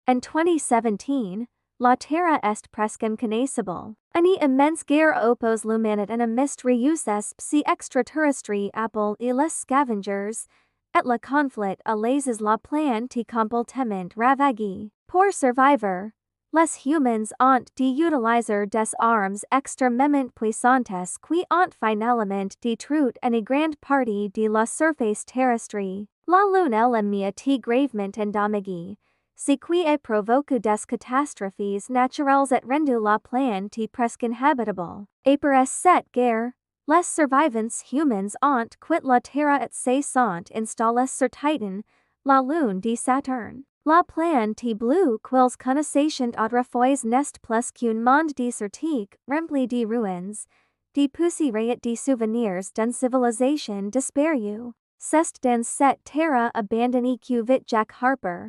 En 2017, la terra est presque inconnaissable. Une immense guerre oppose l'humanité à un mystère psy extraterrestre appelé les scavengers, et le conflit alaises la planète complètement ravagée. Pour survivre, les humans ont d'utiliser des armes extrêmement puissantes qui ont finalement détruit une grande partie de la surface terrestre. La lune elle-même est gravement endommagée, ce qui a provoqué des catastrophes naturelles et rendu la planète presque inhabitable. Après cette guerre, les survivants humains ont quitté la Terre et se sont installés sur Titan, la lune de Saturne. La planète bleue qu'ils connaissent autrefois n'est plus qu'un monde désertique rempli de ruines, de poussière et de souvenirs d'une civilisation disparue. C'est dans cette terre abandonnée que vit Jack Harper,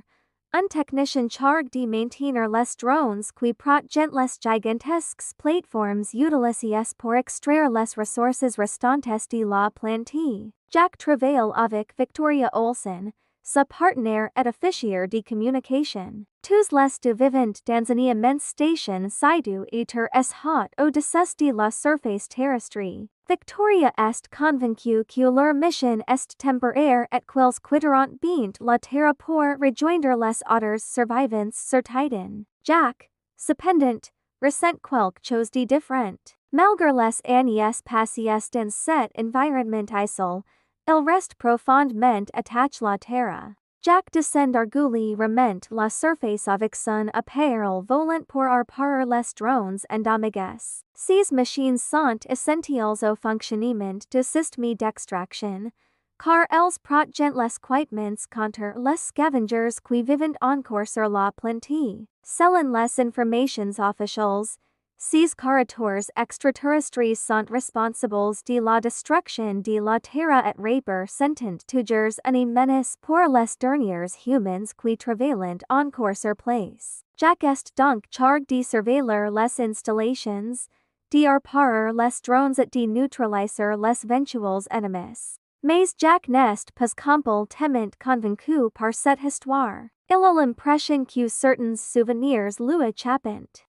un technicien chargé de maintenir les drones qui protègent les gigantesques plateformes utilisées pour extraire les ressources restantes de la planète. Jack travaille avec Victoria Olsen, sa partenaire et officier de communication. Tous les deux vivent dans une immense station située es haute au-dessus de la surface terrestre. Victoria est convaincue que leur mission est temporaire et qu'ils quitteront bientôt la Terre pour rejoindre les autres survivants sur Titan. Jack, cependant, ressent quelque chose de différent. Malgré les années passées dans cet environnement isolé, il reste profondément attaché à la Terre. Jack descend régulièrement la surface avec son appareil volant pour réparer les drones endommagés. Ces machines sont essentielles au fonctionnement du système d'extraction, car elles protègent les équipements contre les scavengers qui vivent encore sur la planète. Selon les informations officielles, ces créatures extraterrestres sont responsables de la destruction de la Terre et représentent toujours une menace pour les derniers humains qui travaillent encore sur place. Jack est donc chargé de surveiller les installations, de réparer les drones et de neutraliser les éventuels ennemis. Mais Jack n'est pas complètement convaincu par cette histoire. Il a l'impression que certains souvenirs lui échappent.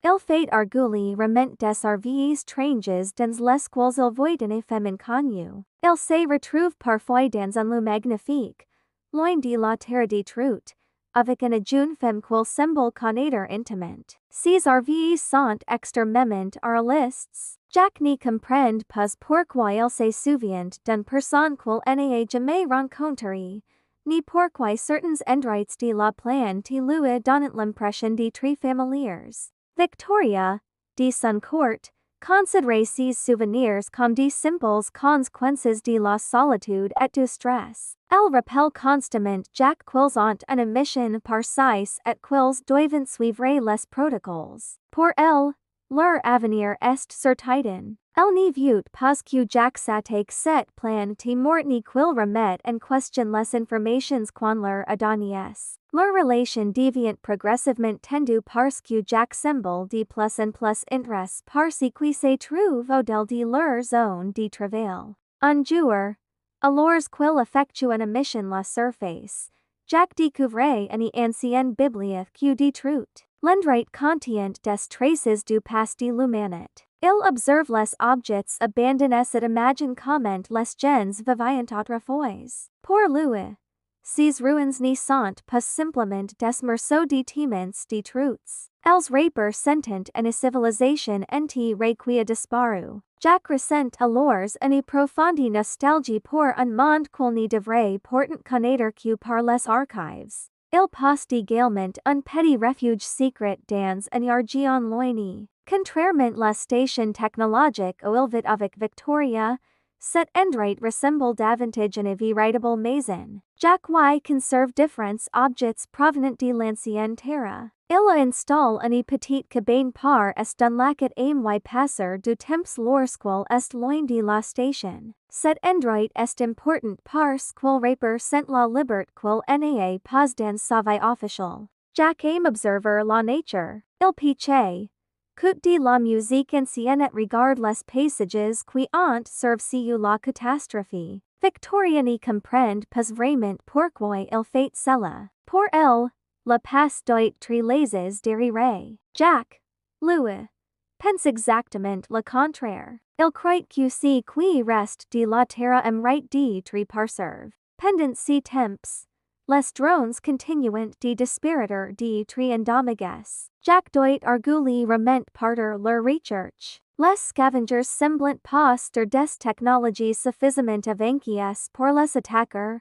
Il fait régulièrement des RVs étranges dans lesquels il voit une femme inconnue. Il se retrouve parfois dans un lieu magnifique, loin de la terre détruite, avec une jeune femme qu'il semble connaître intimement. Ces RVs sont extrêmement réalistes. Jack ne comprend pas pourquoi il se souvient d'une personne qu'il n'a jamais rencontrée, ni pourquoi certains endroits de la planète lui donnent l'impression de très familiers. Victoria, de son court, considère ces souvenirs comme de simples conséquences de la solitude et du stress. Elle rappelle constamment Jack qu'ils ont une mission précise et qu'ils doivent suivre les protocoles. Pour elle, leur avenir est sur Titan. Elle ne veut pas que Jack s'attaque cette planète morte ni qu'il remette en question les informations qu'on leur a données. Leur relation devient progressivement tendue parce que Jack semble de plus en plus intéressé par ce qui se trouve au-delà de leur zone de travail. Un jour, alors qu'il effectue une mission la surface, Jack découvre une ancienne bibliothèque détruite. L'endroit contient des traces du passé de l'humanité. Il observe les objets abandonnés et imagine comment les gens vivaient autrefois. Pour lui, ces ruines ne sont pas simplement des morceaux de témoins détruits. Elles représentent une civilisation entière qui a disparu. Jack ressent alors une profonde nostalgie pour un monde qu'il ne devrait pourtant connaître que par les archives. Il passe également un petit refuge secret dans une région loinée. Contrairement la station technologique où il vit avec Victoria, cet endroit ressemble davantage une véritable maison. Jack y conserve différents objets provenant de l'ancienne Terre. Il installe une petite cabane par dans laquelle aime y passer du temps lorsqu'il est loin de la station. Cet endroit est important parce qu'il représente la liberté qu'il n'a pas dans sa vie officielle. Jack aime observer la nature. Il piche, écoute de la musique ancienne et regarde les paysages qui ont survécu la catastrophe. Victoria ne comprend pas vraiment pourquoi il fait cela. Pour elle, la passe doit tri les dérirer. Jack, Louis, pense exactement le contraire. Il croit que ce qui reste de la terre aimerait d'être parserve. Pendant ce temps, les drones continuent de disparaître d'être endommagés. Jack doit arguer remet partir leur recherche. Les scavengers semblent pas des technologies suffisamment avancées pour les attaquer,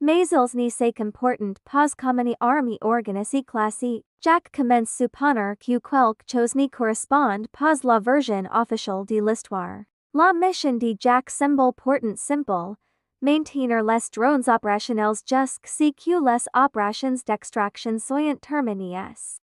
mais ils ne se comportent pas comme une armée organisée classique. Jack commence supposer que quelque chose ne correspond pas la version officielle de l'histoire. La mission de Jack semble pourtant simple, maintenir les drones opérationnels jusqu'à que les opérations d'extraction soient terminées.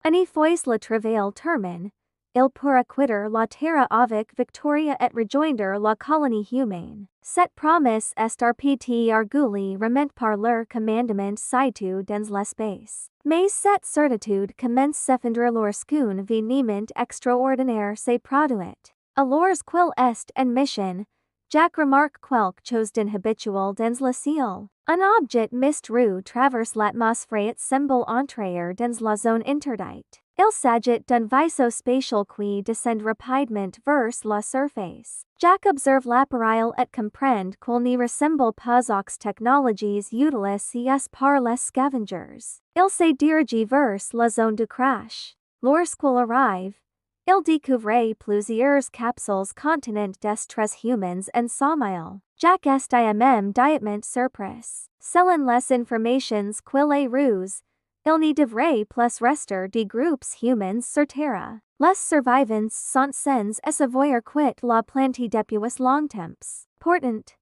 Une fois le travail terminé, il pourra quitter la Terre avec victoria et rejoindre la colonie humaine. Cette promesse est répétée régulièrement par leur commandement situé dans l'espace. Mais cette certitude commence s'effondrer lorsqu'un événement extraordinaire se produit. Alors qu'il est en mission, Jack remarque quelque chose d'inhabituel dans le ciel. Un objet mystérieux traverse l'atmosphère et semble entrer dans la zone interdite. Il s'agit d'un vaisseau spatial qui descend rapidement vers la surface. Jack observe l'appareil et comprend qu'il ne ressemble pas aux technologies utilisées par les scavengers. Il se dirige vers la zone de crash. Lorsqu'il arrive, il découvre plusieurs capsules contenant des traces humaines en sommeil. Jack est immédiatement surpris. Selon les informations qu'il a reçues, il ne devrait plus rester de groupes humains sur Terre. Les survivants sont sans savoir quitter la planète depuis longtemps. Pourtant,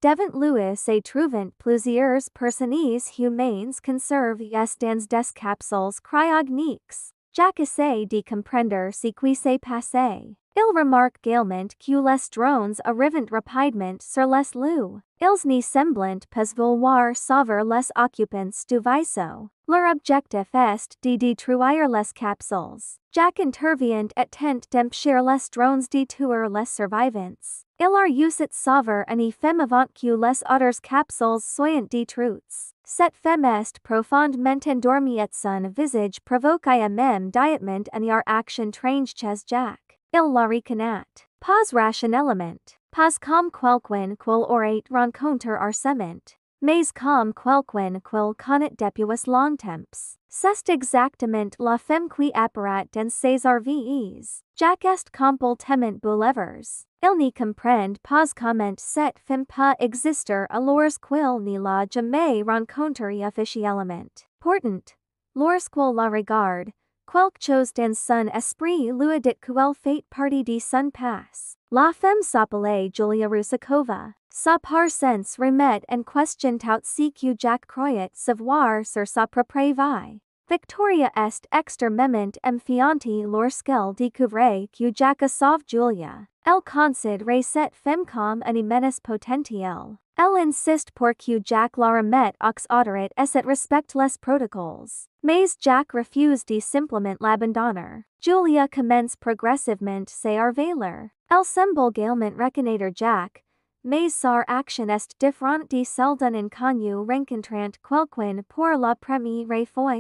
devant lui se trouvent plusieurs personnages humains conservés dans des capsules cryogéniques. Jack essaie de comprendre ce qui s'est passé. Il remarque également que les drones arrivent rapidement sur les lieux. Ils ne semblent pas vouloir sauver les occupants du vaisseau. Leur objectif est de détruire les capsules. Jack intervient et tente d'empêcher les drones de tuer les survivants. Il a réussi à sauver une femme avant que les autres capsules soient détruites. Cette femme est profondément endormie et son visage provoque immédiatement une réaction étrange chez Jack. Il la reconnaît. Pas rationnellement, pas comme quelqu'un qu'il aurait rencontré récemment, mais comme quelqu'un qu'il connaît depuis longtemps. C'est exactement la femme qui apparaît dans ses RVEs. Jack est complètement bouleversé. Il ne comprend pas comment cette femme peut exister alors qu'il ne l'a jamais rencontrée officiellement. Pourtant, lorsqu'il la regarde, quelque chose dans son esprit lui dit qu'elle fait partie de son passé. La femme s'appelait Julia Rusakova. Sa parsense remet en question tout ce que Jack croyait savoir sur sa propre vie. Victoria est extrêmement méfiante lorsqu'elle découvre que Jack a sauvé Julia. Elle considère cette femme comme une menace potentielle. Elle insiste pour que Jack la remette aux autorités et respecte les protocoles. Mais Jack refuse de simplement l'abandonner. Julia commence progressivement se révéler. Elle semble également reconnaître Jack, mais sa action est différente de celle d'un inconnu rencontrant quelqu'un pour la première fois.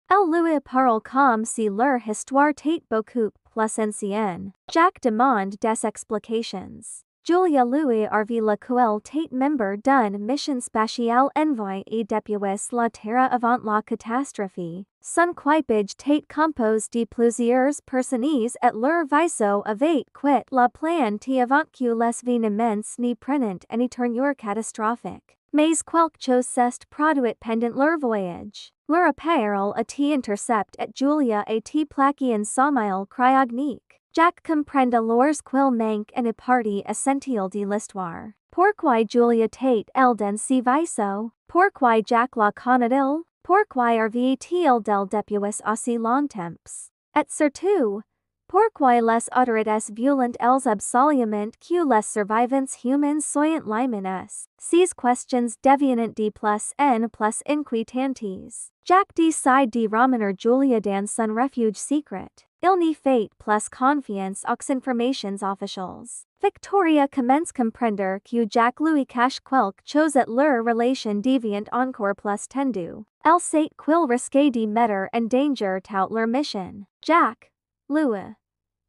Elle lui parle comme si leur histoire était beaucoup plus ancienne. Jack demande des explications. Julia lui révèle qu'elle était membre d'une mission spatiale envoyée depuis la Terre avant la catastrophe. Son équipage était composé de plusieurs personnages et leur vaisseau avait quitté la planète avant que les événements ne prennent une tournure catastrophique. Mais quelque chose s'est produit pendant leur voyage. Leur appareil a été intercepté et Julia a été plaquée en sommeil cryogénique. Jack comprend alors qu'il manque une partie essentielle de l'histoire. Pourquoi Julia était-elle dans ce vaisseau? Pourquoi Jack la connaît-il? Pourquoi revient-il d'elle depuis aussi longtemps? Et surtout, pourquoi les autorités violent-elles absolument que les survivants humains soient les menaces? Ces questions deviennent de plus en plus inquiétantes. Jack décide de ramener Julia dans son refuge secret. Il n'y fait plus confiance aux informations officielles. Victoria commence comprendre que Jack Louis cache quelque chose et leur relation devient encore plus tendue. Elle sait qu'il risque de mettre en danger toute leur mission. Jack Louis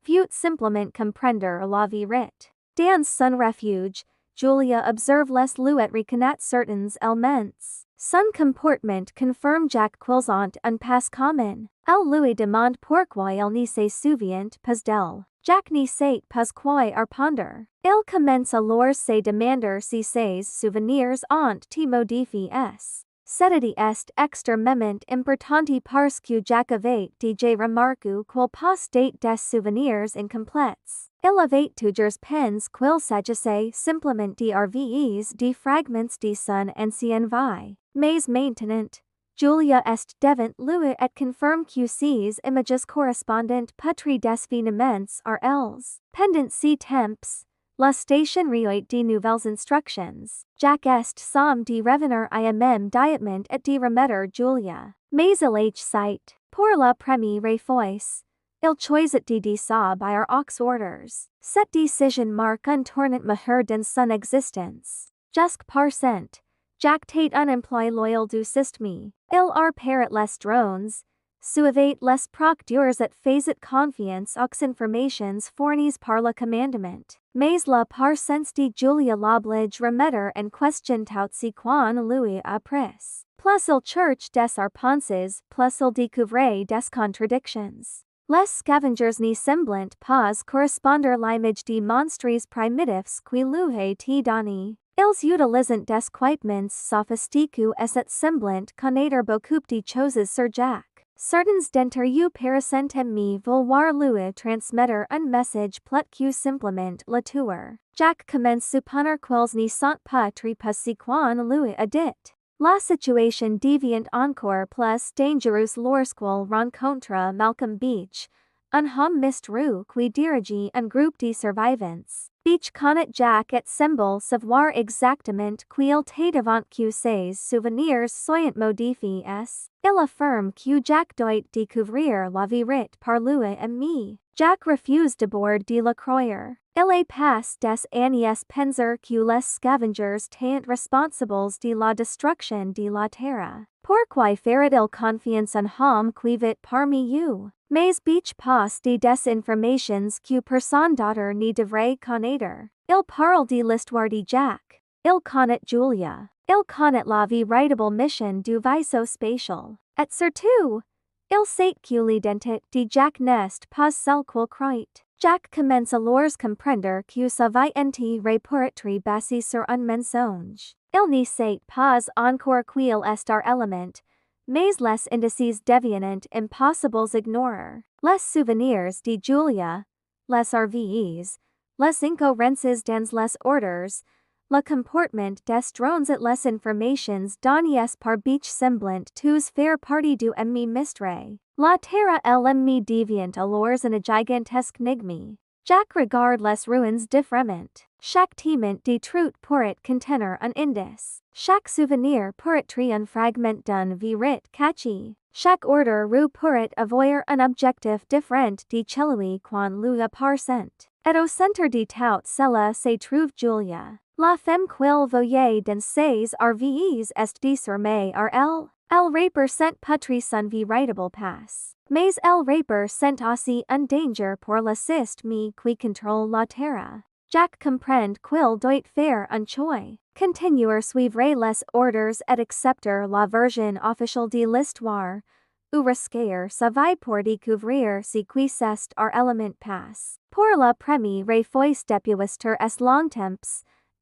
veut simplement comprendre la vérité. Dans son refuge, Julia observe les Louis reconnaît certains éléments. Son comportement confirme Jack qu'ils ont un pas commun. Elle lui demande pourquoi elle ne se souvient pas d'elle. Jack ne sait pas quoi répondre. Il commence alors se demander si ses souvenirs ont été modifiés. C'était extrêmement important parce que Jack avait déjà remarqué qu'il possédait des souvenirs incomplets. Il avait toujours pensé qu'il s'agissait simplement de RVEs de fragments de son ancienne vie. Mais maintenant, Julia est devant lui et confirme que ces images correspondent peut-être des événements réels. Pendant ce temps, la station reçoit de nouvelles instructions. Jack est somme de revenir à même diamant et de remettre Julia. Mais il hésite. Pour la première fois, il choisit de désobéir aux ordres. Cette décision marque un tournant majeur dans son existence. Jusqu'à présent, Jack tait un emploi loyal du système. Il repère les drones, suivait les procédures et faisait confiance aux informations fournies par le commandement. Mais la présence de Julia l'oblige remettre en question tout ce qu'on lui a appris. Plus il cherche des réponses, plus il découvre des contradictions. Les scavengers ne semblent pas correspondre l'image de monstres primitifs qui lui a été donnée. Ils utilisent des équipements sophistiqués et cette semblant connaître beaucoup de choses sur Jack. Certains d'entre eux paraissent me vouloir lui transmettre un message plus que simplement le tuer. Jack commence supposer qu'ils ne sont pas très pas ce qu'on lui a dit. La situation devient encore plus dangereuse lorsqu'il rencontre Malcolm Beach, un homme mystérieux qui dirige un groupe de survivants. Beach connaît Jack et semble savoir exactement qu'il tait avant que ses souvenirs soient modifiés. Il affirme que Jack doit découvrir la vérité par lui-même. Jack refuse d'abord de le croire. Il passe des années penser que les scavengers sont responsables de la destruction de la Terre. Pourquoi ferait-il confiance en homme qui vit parmi eux? Mais Beach possède des informations que personne d'autre ne devrait connaître. Il parle de l'histoire de Jack. Il connaît Julia. Il connaît la véritable mission du vaisseau spatial. Et surtout, il sait que l'identité de Jack n'est pas celle qu'il croit. Jack commence alors comprendre que sa vie entière pourrait être basée sur un mensonge. Il ne sait pas encore qu'il est un élément, mais les indices deviennent impossibles à ignorer. Les souvenirs de Julia, les RVEs, les incohérences dans les ordres, le comportement des drones et les informations données par Beach semblant tous faire partie du ennemi mystère. La Terre elle-même devient alors une gigantesque énigme. Jack regarde les ruines différemment. Chaque témoin détruit pourrait contenir un indice. Chaque souvenir pourrait être un fragment d'une vérité cachée. Chaque ordre pourrait avoir un objectif différent de celui qu'on lui appartient. Et au centre de tout cela se trouve Julia. La femme qu'il voyait dans ses RVEs est désormais elle. Elle représente peut-être son véritable passe. Mais elle représente aussi un danger pour le système qui contrôle la Terre. Jack comprend qu'il doit faire un choix. Continuer suivre les ordres et accepter la version officielle de l'histoire, ou risquer sa vie pour découvrir ce qui c'est un élément passe. Pour la première fois depuis très longtemps,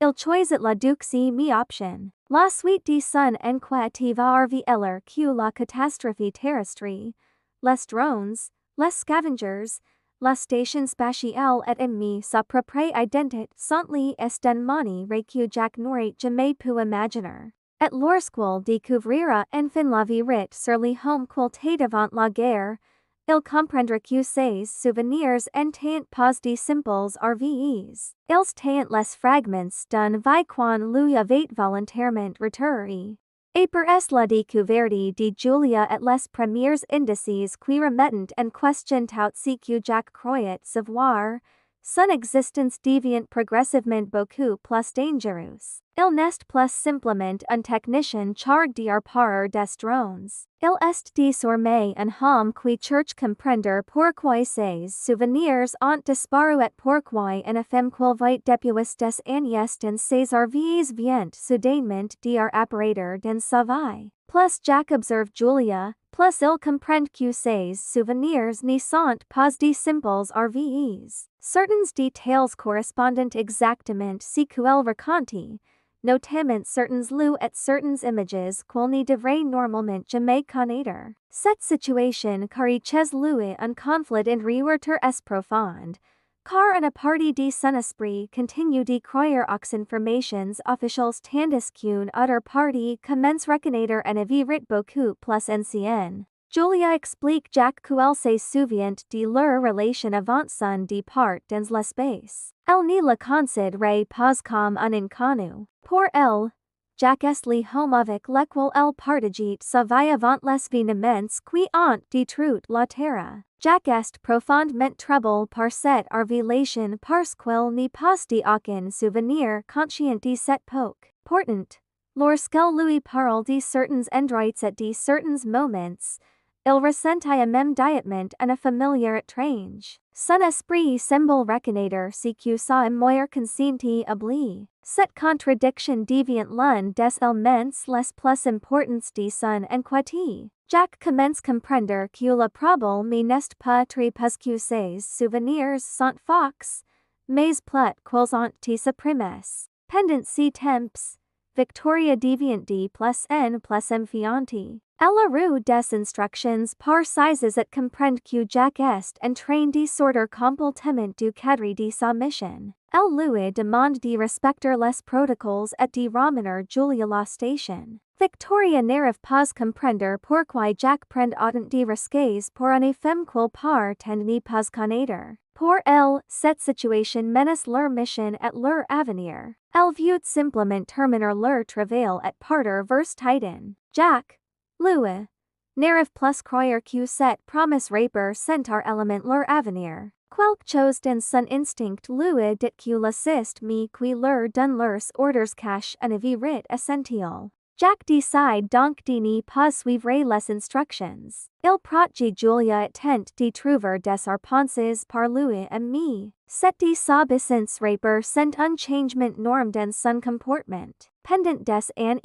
il choisit la deuxième option. La suite de son enquête va révéler que la catastrophe terrestre, les drones, les scavengers, la station spatiale et ennemie sa propre identité sont les esdenmoni que Jack n'aurait jamais pu imaginer. Et lorsqu'il découvrira enfin la vérité sur les hommes qu'il tait avant la guerre, il comprendra que ses souvenirs n'étaient pas de simples RVEs. Ils étaient les fragments d'une vie qu'on lui avait volontairement retirée. Apres la découverte de Julia et les premiers indices qui remettent en question tout ce que Jack croyait savoir, son existence devient progressivement beaucoup plus dangereuse. Il n'est plus simplement un technicien chargé par des drones. Il est désormais un homme qui cherche comprendre pourquoi ses souvenirs ont disparu et pourquoi une femme qu'il voit depuis des années dans ses arvies vient soudainement apparaître dans sa vie. Plus Jack observe Julia, plus il comprend que ses souvenirs ne sont pas de simples RVEs. Certains détails correspondent exactement ce qu'elle raconte, notamment certains lieux et certaines images qu'il ne devrait normalement jamais connaître. Cette situation crée chez lui un conflit intérieur est profond, car une partie de son esprit continue de croire aux informations officielles tandis qu'une autre partie commence reconnaître une vérité beaucoup plus ancienne. Julia explique Jack qu'elle se souvient de leur relation avant son départ dans l'espace. Elle ne le considère pas comme un inconnu. Pour elle, Jack est le homme avec lequel elle partageait sa vie avant les événements qui ont détruit la Terre. Jack est profondément troublé par cette révélation parce qu'il n'est pas d'aucun souvenir conscient de cette époque. Pourtant, lorsqu'elle lui parle de certains endroits et de certains moments, il ressent immédiatement une familière étrange. Son esprit semble reconnaître ce que sa mémoire consciente oublie. Cette contradiction devient l'un des éléments les plus importants de son inquiétude. Jack commence comprendre que le problème n'est pas très parce que ses souvenirs sont faux, mais plutôt qu'ils ont été supprimés. Pendant ces temps, Victoria devient de plus en plus méfiante. Elle a des instructions précises et comprend que Jack est en train de sortir complètement du cadre de sa mission. Elle lui demande de respecter les protocoles et de ramener Julia la station. Victoria n'arrive pas comprendre pourquoi Jack prend autant de risques pour une femme qu'il part ne pas connaître. Pour elle, cette situation menace leur mission et leur avenir. Elle veut simplement terminer leur travail et partir vers Titan. Jack, lui, n'arrive plus croire que cette promesse Harper sentar element leur avenir. Quelque chose dans son instinct lui dit que l'assist mais qui leur donne leurs ordres cache une vérité essentielle. Jack décide donc de ne pas suivre les instructions. Il protège Julia et tente de trouver des réponses par lui-même. Cette désobéissance Harper sent un changement énorme dans son comportement. Pendant des années,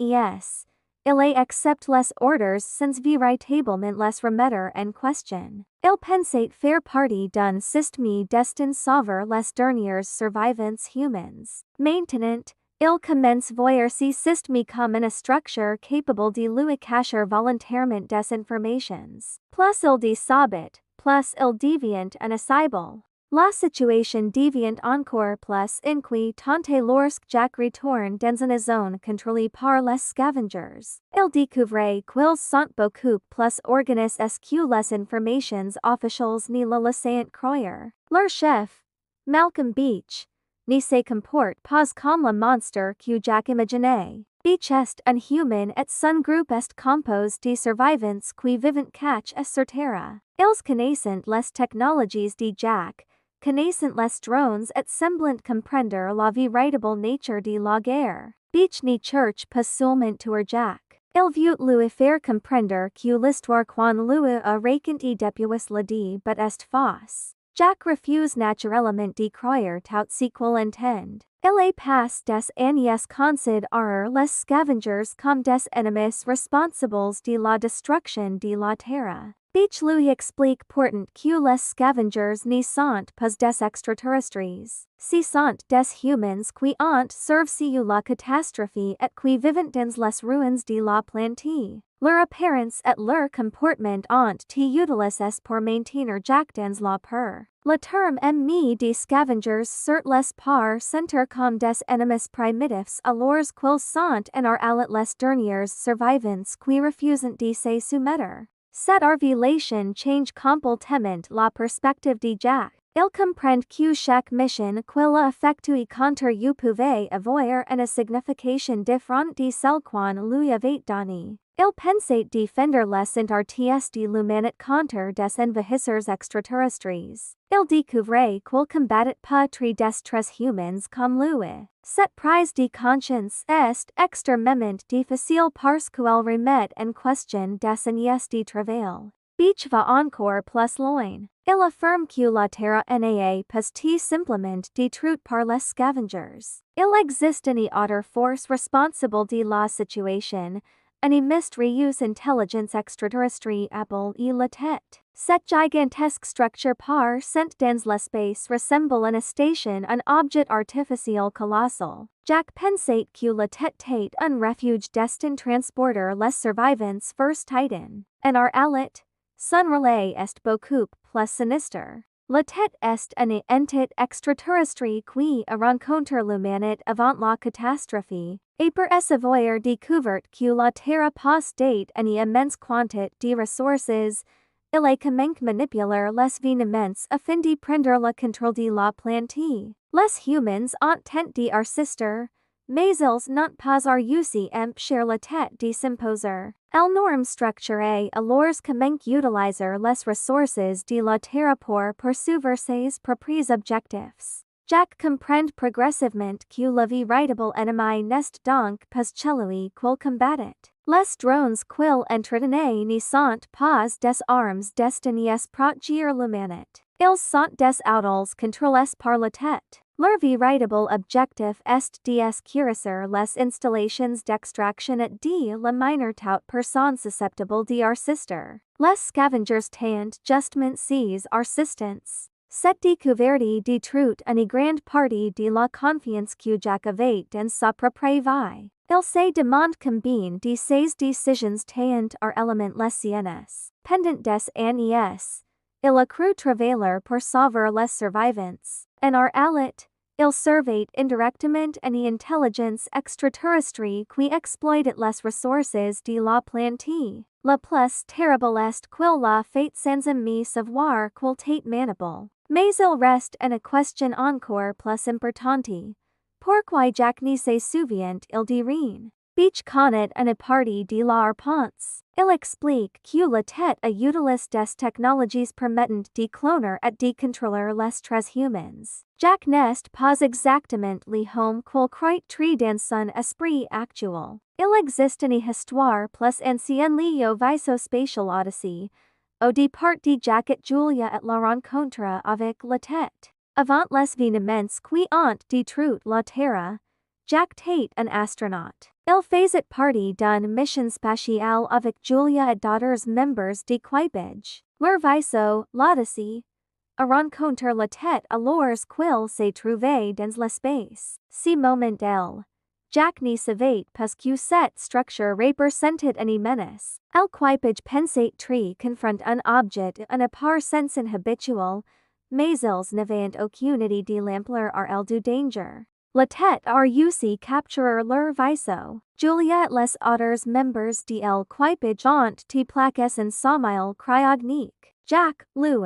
il accepte les ordres sans véritablement les remettre en question. Il pensait faire partie d'un système destiné sauver les derniers survivants humains. Maintenant, il commence voir ce système comme une structure capable de lui cacher volontairement des informations. Plus il désobéit, plus il devient inaccessible. La situation devient encore plus inquiétante lorsque Jack retourne dans une zone contrôlée par les scavengers. Il découvre qu'ils sont beaucoup plus organisés que les informations officielles ne le laissent croire. Leur chef, Malcolm Beach, ne se comporte pas comme le monstre que Jack imaginait. Beach est un humain et son groupe est composé de survivants qui vivent cache sur Terre. Ils connaissent les technologies de Jack, connaissent les drones et semblent comprendre la véritable nature de la guerre. Beach ne cherche pas seulement tuer Jack. Il veut lui faire comprendre que l'histoire qu'on lui a racontée depuis le début est fausse. Jack refuse naturellement de croire tout ce qu'il entend. Il passe des années considérer les scavengers comme des ennemis responsables de la destruction de la Terre. Beach lui explique pourtant que les scavengers ne sont pas des extraterrestres. Ce sont des humains qui ont survécu la catastrophe et qui vivent dans les ruines de la planète. Leur apparence et leur comportement ont été utilisés pour maintenir Jack dans la peur. Le terme ennemi des scavengers sur les par sentir comme des ennemis primitifs alors qu'ils sont en avec les derniers survivants qui refusent de se soumettre. Cette révélation change complètement la perspective de Jack. Il comprend que chaque mission qu'il effectue contre you pouvez avoir une signification différente de celle qu'on lui avait donnée. Il pensait défendre les artistes de l'humanité contre des envahisseurs extraterrestres. Il découvrait qu'il combattait pas très des humains comme lui. Cette prise de conscience est extrêmement difficile parce qu'elle remet en question des années de travail. Beach va encore plus loin. Il affirme que la Terre n'a pas été simplement détruite par les scavengers. Il existe une autre force responsable de la situation, une mystérieuse intelligence extraterrestre appelée la tête. Cette gigantesque structure par cent dans l'espace ressemble à une station, un objet artificiel colossal. Jack pensait que la tête était un refuge destined transporter les survivants first titan. En réalité, son relais est beaucoup plus sinistre. La tête est une entité extraterrestre qui a rencontré l'humanité avant la catastrophe, et pour avoir découvert que la Terre possède une immense quantité de ressources, il a commencé manipuler les événements afin de prendre le contrôle de la planète. Les humans ont tenté d'arsister, mais ils n'ont pas réussi à empêcher la tête de s'imposer. El norme structuré alors commence utiliser les ressources de la Terre pour poursuivre ses propres objectifs. Jack comprend progressivement que le véritable ennemi n'est donc pas celui qu'il combattit. Les drones qu'il entretenait ne sont pas des armes destinées à protéger l'humanité. Ils sont des outils contrôlés par la tête. Leur véritable objectif est d'escurcir les installations d'extraction de la minorité personnes susceptibles d'arsister. Les scavengers tentent justement ces assistants. Cette découverte détruit une grande partie de la confiance que Jack avait dans sa propre vie. Il se demande combien de ses décisions tentent à élément les siennes. Pendant des années, il a cru travailler pour sauver les survivants. En réalité, il servait indirectement une intelligence extraterrestre qui exploitait les ressources de la planète. Le plus terrible est qu'il l'a fait sans me savoir qu'il était maniable. Mais il reste une question encore plus importante. Pourquoi Jack ne se souvient il de rien? Beach connaît une partie de la réponse. Il explique que la tête utilise des technologies permettant de cloner et de contrôler les traits humains. Jack n'est pas exactement le homme qu'il croit très dans son esprit actuel. Il existe une histoire plus ancienne liée au vaisseau spatial Odyssey, au départ de Jack et Julia et la rencontre avec la tête. Avant les événements qui ont détruit la Terre, Jack était un astronaute. Il faisait partie d'une mission spatiale avec Julia et d'autres membres d'équipage. Leur vaisseau, l'Odyssey, a rencontré la tête alors qu'il se trouvait dans l'espace. Ce moment Jack ne savait pas que cette structure représentait une menace. L'équipage pensait très confronter un objet en apparence habituel, mais ils n'avaient aucune idée de l'ampleur réelle du danger. La tête a réussi capturer leur vaisseau. Julia et les autres membres de l'équipage ont été plaqués en sommeil cryognique. Jack, lui,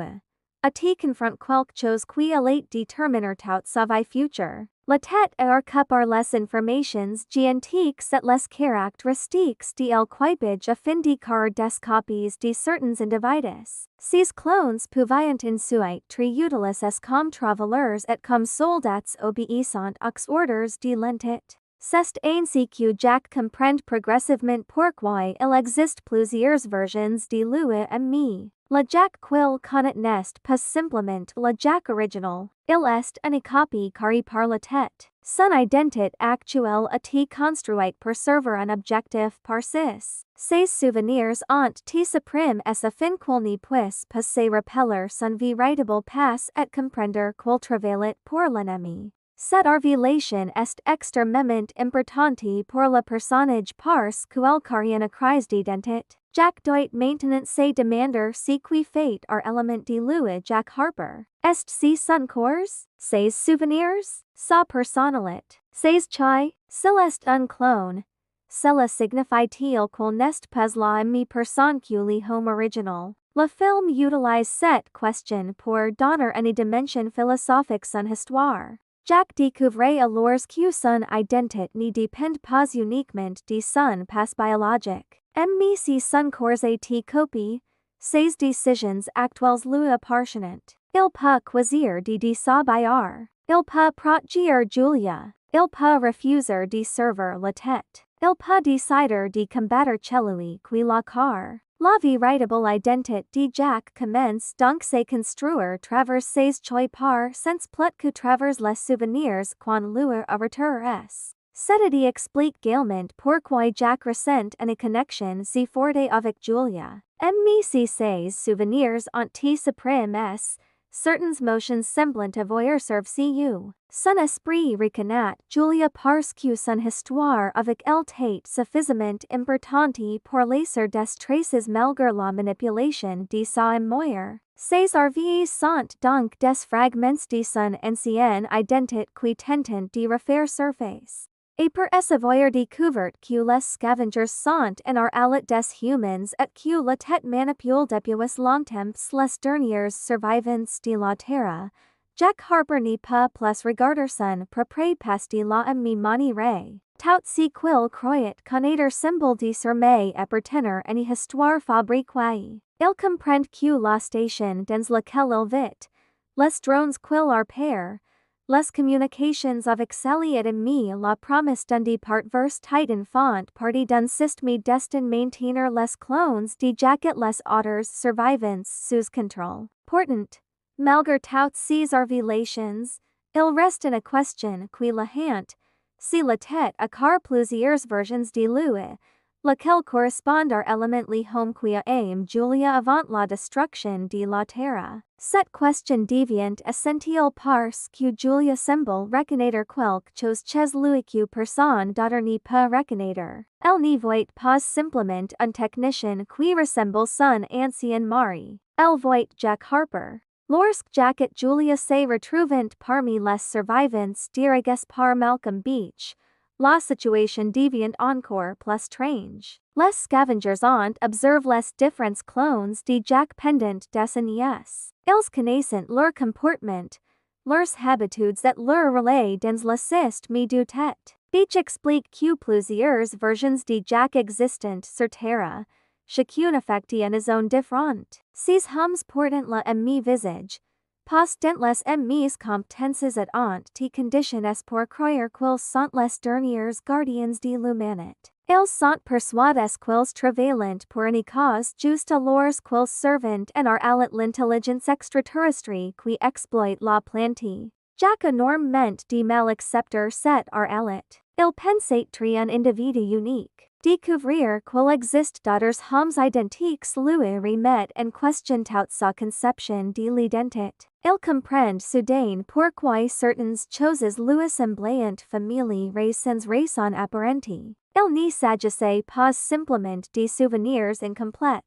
a été confronté quelque chose qui allait déterminer tout sa vie future. La tête a récupéré les informations génétiques et les caractéristiques de l'équipage afin de créer des copies de certains individus. Ces clones pouvaient ensuite être utilisés comme travailleurs et comme soldats obéissant aux ordres de l'entité. C'est ainsi que Jack comprend progressivement pourquoi il existe plusieurs versions de lui et me. Le Jack qu'il connaît n'est pas simplement le Jack original, il est une copie créée par la tête. Son identité actuelle a été construite pour servir un objectif précis. Ses souvenirs ont été supprimés afin qu'il ne puisse pas se rappeler son véritable passé et comprendre qu'il travaillait pour l'ennemi. Cette révélation est extrêmement importante pour le personnage parce qu'elle crée une crise d'identité. Jack doit maintenant se demander ce qui fait ar élément de lui Jack Harper. Est-ce son corps? Ses souvenirs? Sa personnalité? Ses chai? S'il est un clone? Cela signifie-t-il qu'il n'est pas la même personne que le homme original? Le film utilise cette question pour donner une dimension philosophique son histoire. Jack découvre alors que son identité ne dépend pas uniquement de son passé biologique. Mais si son corps est copie, ses décisions actuelles lui appartiennent. Il peut choisir de désobéir. Il peut protéger Julia. Il peut refuser de servir la tête. Il peut décider de combattre celui qui la car. La véritable identité de Jack commence donc se construire travers ses choix par sens plus que travers les souvenirs qu'on lui a retirés. Cette idée explique également pourquoi Jack ressent une connexion si forte avec Julia. Mais si ces souvenirs ont été supprimés, certaines motions semblant avoir survécu. Son esprit reconnaît Julia parce que son histoire avec elle est suffisamment importante pour laisser des traces malgré la manipulation de sa mémoire. Ces RVs sont donc des fragments de son ancienne identité qui tentent de refaire surface. Après avoir découvert que les scavengers sont en réalité des humans et que la tête manipule depuis longtemps les dernières survivances de la Terre, Jack Harper ne peut plus regarder son propre passé de la même tout ce qu'il croyait connaître semble désormais appartenir à une histoire fabriquée. Il comprend que la station dans laquelle il vit, les drones qu'il Harper, les communications avec Sally et Amy la promesse d'un départ vers Titan font partie d'un système destiné maintenir les clones de Jack et les autres survivants sous contrôle. Pourtant, malgré toutes ces révélations, il reste une question qui la hante, si la tête a car plusieurs versions de lui, laquelle correspond à l'élément li home qui aime Julia avant la destruction de la Terre. Cette question devient essentielle parce que Julia semble reconnaître quelque chose chez lui que personne d'autre ne peut reconnaître. Elle ne voit pas simplement un technicien qui ressemble son ancien mari. Elle voit Jack Harper. Lorsque Jack et Julia se retrouvent parmi les survivants dirigés par Malcolm Beach, la situation devient encore plus strange. Les scavengers ont observé les différents clones de Jack pendant des années. Ils connaissent leur comportement, leurs habitudes et leurs relais dans le système de tête. Beach explique que plusieurs versions de Jack existent sur Terre, chacune affectée à une zone différente. Ces hommes portent le même visage, postent les mêmes compétences et ont te conditions pour croire qu'ils sont les derniers gardiens de l'humanité. Ils sont persuadés qu'ils travaillent pour une cause juste alors qu'ils servent en réalité l'intelligence extraterrestre qui exploite la planète. Jack a énormément de mal accepter cette réalité. Il pense être un individu unique. Découvrir qu'il existe d'autres hommes identiques lui remet en question toute sa conception de l'identité. Il comprend soudain pourquoi certaines choses lui semblaient familières sans raison apparente. Il ne s'agissait pas simplement de souvenirs incomplets.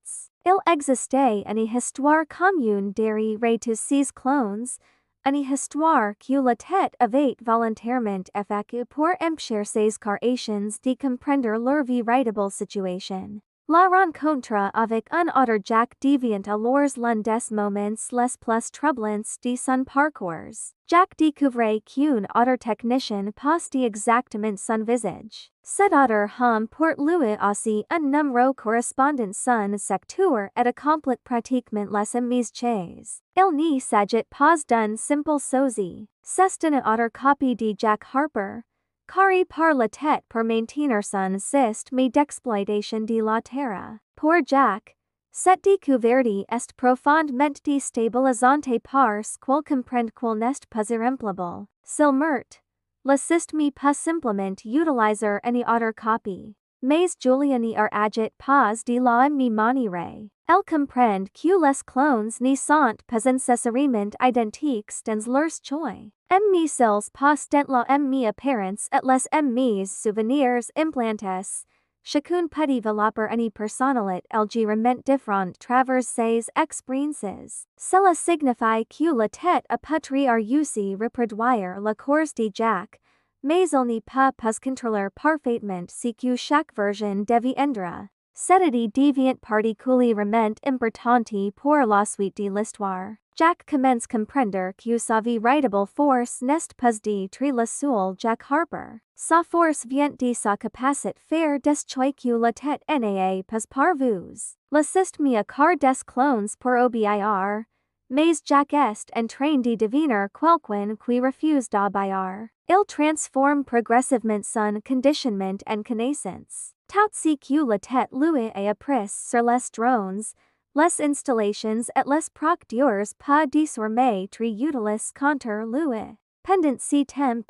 Il existait une histoire commune derrière tous ces clones, une histoire que la tête avait volontairement effectuée pour empêcher ses créations de comprendre leur véritable situation. La rencontre avec un autre Jack devient alors l'un des moments les plus troublants de son parcours. Jack découvre qu'un autre technicien possède exactement son visage. Cet autre homme porte lui aussi un numéro correspondant son secteur et accomplit pratiquement les mêmes choses. Il ne s'agit pas d'un simple sosie. C'est une autre copie de Jack Harper, carré par la tête pour maintenir son système d'exploitation de la Terre. Pour Jack, cette découverte est profondément déstabilisante parce qu'il comprend qu'il n'est pas irrémédiable. S'il meurt, le système peut simplement utiliser une autre copie. Mais Julia ne agit pas de la même manière. Elle comprend que les clones ne sont pas nécessairement identiques dans leurs choix. Mais s'ils possèdent la même apparence et les mêmes souvenirs implantés, chacun peut développer une personnalité légèrement différente travers ses expériences. Cela signifie que la tête a peut-être réussi reproduire la course de Jack, mais il ne peut pas contrôler parfaitement ce que chaque version deviendra. Cetity deviant particulièrement importante pour la suite de l'histoire. Jack commence comprendre que sa véritable force n'est pas d'être le seul Jack Harper. Sa force vient de sa capacité faire des choix que la tête n'a pas par vous. L'assist me à car des clones pour obéir, mais Jack est en train de devenir quelqu'un qui refuse d'obéir. Il transforme progressivement son conditionnement en connaissance. Tout ce que la tête lui a appris sur les drones, les installations et les procédures pas désormais très utiles contre lui. Pendant ces temps,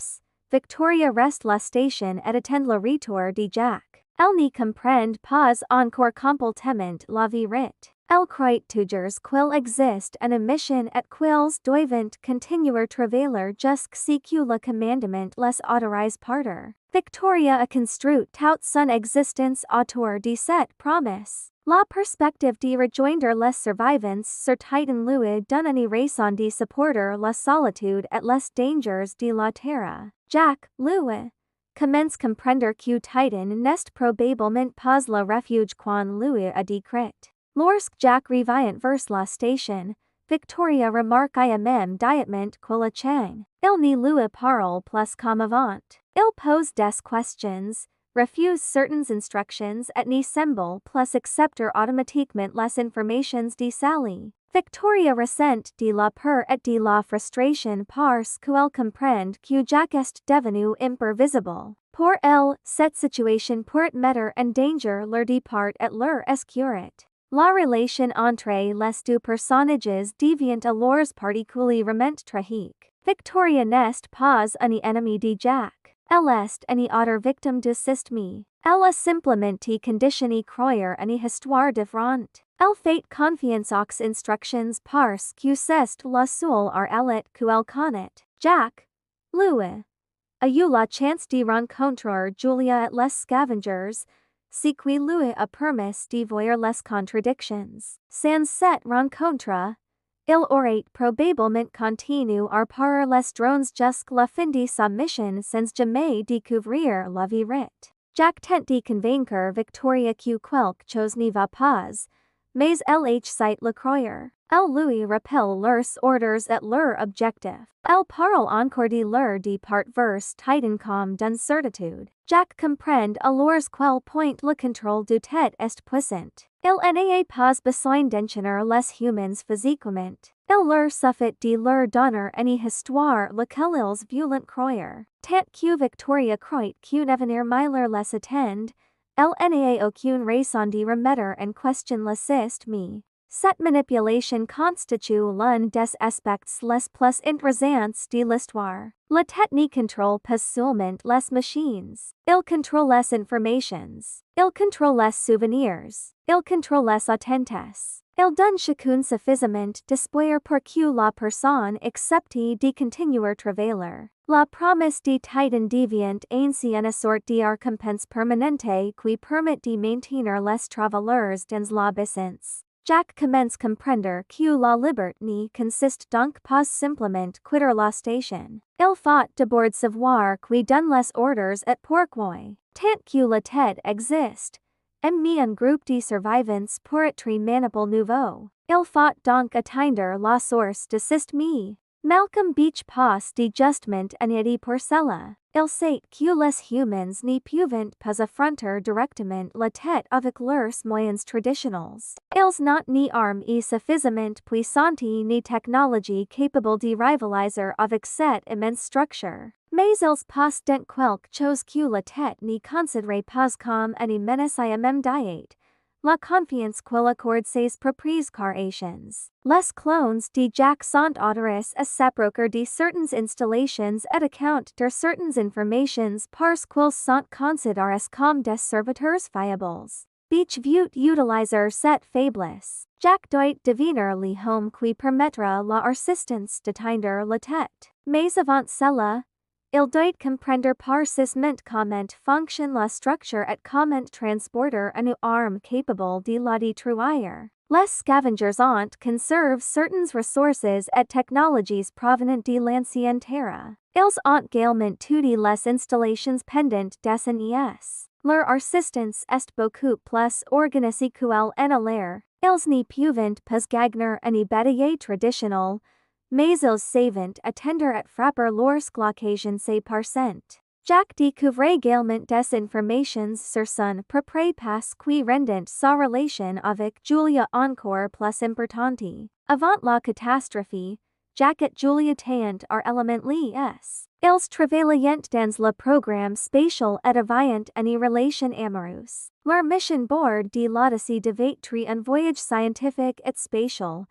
Victoria reste la station et attend le retour de Jack. Elle ne comprend pas encore complètement la vérité. Elle croit toujours qu'il existe une mission et qu'ils doivent continuer travailler jusqu'à que le commandement les autorise partir. Victoria a construit toute son existence autour de cette promesse. La perspective de rejoindre les survivants sur Titan lui donne une raison de supporter la solitude et les dangers de la Terre. Jack, lui, commence comprendre que Titan n'est probablement pas le refuge qu'on lui a décrit. Lorsque Jack revient vers la station, Victoria remarque même diatement que la chaîne. Il ne lui parle plus comme avant. Il pose des questions, refuse certaines instructions et ne semble plus accepter automatiquement les informations de Sally. Victoria ressent de la peur et de la frustration parce qu'elle comprend que Jack est devenu impervisible. Pour elle, cette situation pourrait mettre en danger leur départ et leur sécurité. La relation entre les deux personnages devient alors particulièrement tragique. Victoria n'est pas une ennemie de Jack. Elle est une autre victime de système. Elle a simplement conditionné croire une histoire différente. Elle fait confiance aux instructions parce que c'est la seule à elle qu'elle connaît. Jack, lui, a eu la chance de rencontrer Julia et les scavengers, ce qui lui a permis de voir les contradictions. Sans cette rencontre, il aurait probablement continué à parer les drones jusqu'à la fin de sa mission sans jamais découvrir la vérité. Jack tente de convaincre Victoria que quelque chose ne va pas, mais elle cite le croire. Elle lui rappelle leurs ordres et leurs objectifs. Elle parle encore de leur départ vers Titan comme d'incertitude. Jack comprend alors quel point le contrôle du tête est puissant. Il n'a pas besoin d'enchaîner les humans physiquement. Il leur suffit de leur donner une histoire laquelle ils veulent croire. Tant que Victoria croit qu'un avenir meilleur les attend, elle n'a aucune raison de remettre en question le système. Cette manipulation constitue l'un des aspects les plus intéressants de l'histoire. La tête ne contrôle pas seulement les machines. Il contrôle les informations. Il contrôle les souvenirs. Il contrôle les attentes. Il donne chacune suffisamment d'espoir pour que la personne accepte de continuer travailler. La promesse de Titan devient ainsi une sorte de récompense permanente qui permet de maintenir les travailleurs dans l'obéissance. Jack commence comprendre que la liberté ne consiste donc pas simplement quitter la station. Il faut d'abord savoir qui donne les ordres et pourquoi. Tant que la tête existe, mis un groupe de survivants pour être maniple nouveau. Il faut donc atteindre la source de système. Malcolm Beach passe de justement inédit pour cela. Il sait que les humans ne peuvent pas affronter directement la tête avec leurs moyens traditionnels. Ils n'ont ni armes suffisamment puissantes ni technologie capable de rivaliser avec cette immense structure. Mais ils passent dans quelque chose que la tête ne considère pas comme une menace à même diet. La confiance qu'il accorde ses propres créations. Les clones de Jack sont autorisés à s'approcher de certaines installations et account de certaines informations parce qu'ils sont considérés comme des serviteurs fiables. Beach veut utiliser cette faiblesse. Jack doit devenir le homme qui permettra la assistance d'atteindre la tête. Mais avant cela, il doit comprendre précisément comment fonctionne la structure et comment transporter une arme capable de la détruire. Les scavengers ont conservé certaines ressources et technologies provenant de l'ancienne Terre. Ils ont également toutes les installations pendantes des NES. leur assistance est beaucoup plus organisée qu'elle en l'air. Ils n'y peuvent pas gagner une bataille traditionnelle, mais ils savent attendre et frapper lorsque l'occasion se présente. Jack découvre également des informations sur son propre passé qui rendent sa relation avec Julia encore plus importante. Avant la catastrophe, Jack et Julia tant are éléments liés. Ils travaillent dans le programme spatial et avaient une relation amoureuse. Leur mission bord de l'Odyssée devait être un voyage scientifique et spatial,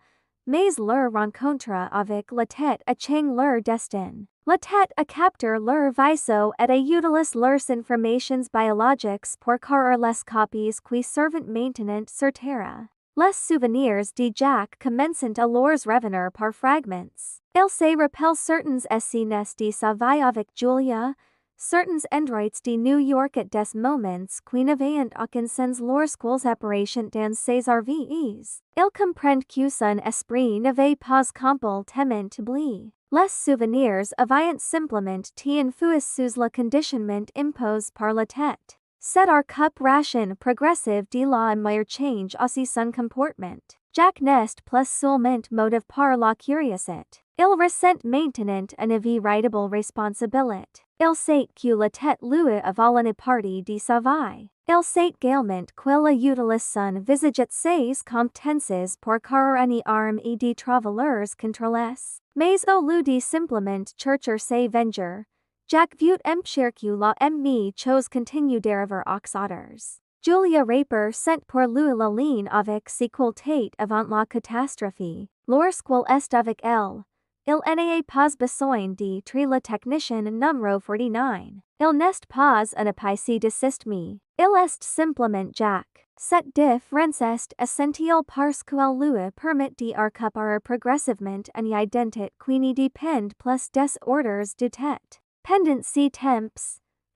mais leur rencontre avec la tête a changé leur destin. La tête a capté leur vaisseau et a utilisé leurs informations biologiques pour créer les copies qui servent maintenant sur Terre. Les souvenirs de Jack commencent à leur revenir par fragments. Il se rappelle certaines escenes de sa vie avec Julia, certains endroits de New York at des moments qui n'avaient aucun sens lorsqu'ils apparaissent dans ses RVEs. Il comprend que son esprit n'avait pas complètement oublié. Les souvenirs avaient simplement été infusés sous le conditionnement imposé par la tête. Cette récupération progressive de la mémoire change aussi son comportement. Jack n'est plus seulement motivé par la curiosité. Il ressent maintenant une véritable responsabilité. Il sait que la tête lui a volé une partie de sa vie. Il sait également qu'il utilise son visage et ses compétences pour créer une arme et de travailleurs contrôlés. Mais au lieu de simplement chercher se venger, Jack veut empêcher que l'ennemi chose continue d'arriver aux autres. Julia Harper sent pour lui la ligne avec ses qualités avant la catastrophe. Lorsqu'il est avec elle, il n'a pas besoin de très le technicien numéro 49. Il n'est pas un appareil de système. Il est simplement Jack. Cette différence est essentielle parce qu'elle lui permet de récupérer progressivement une identité qui ne dépend plus des ordres de tête. Pendant ces temps,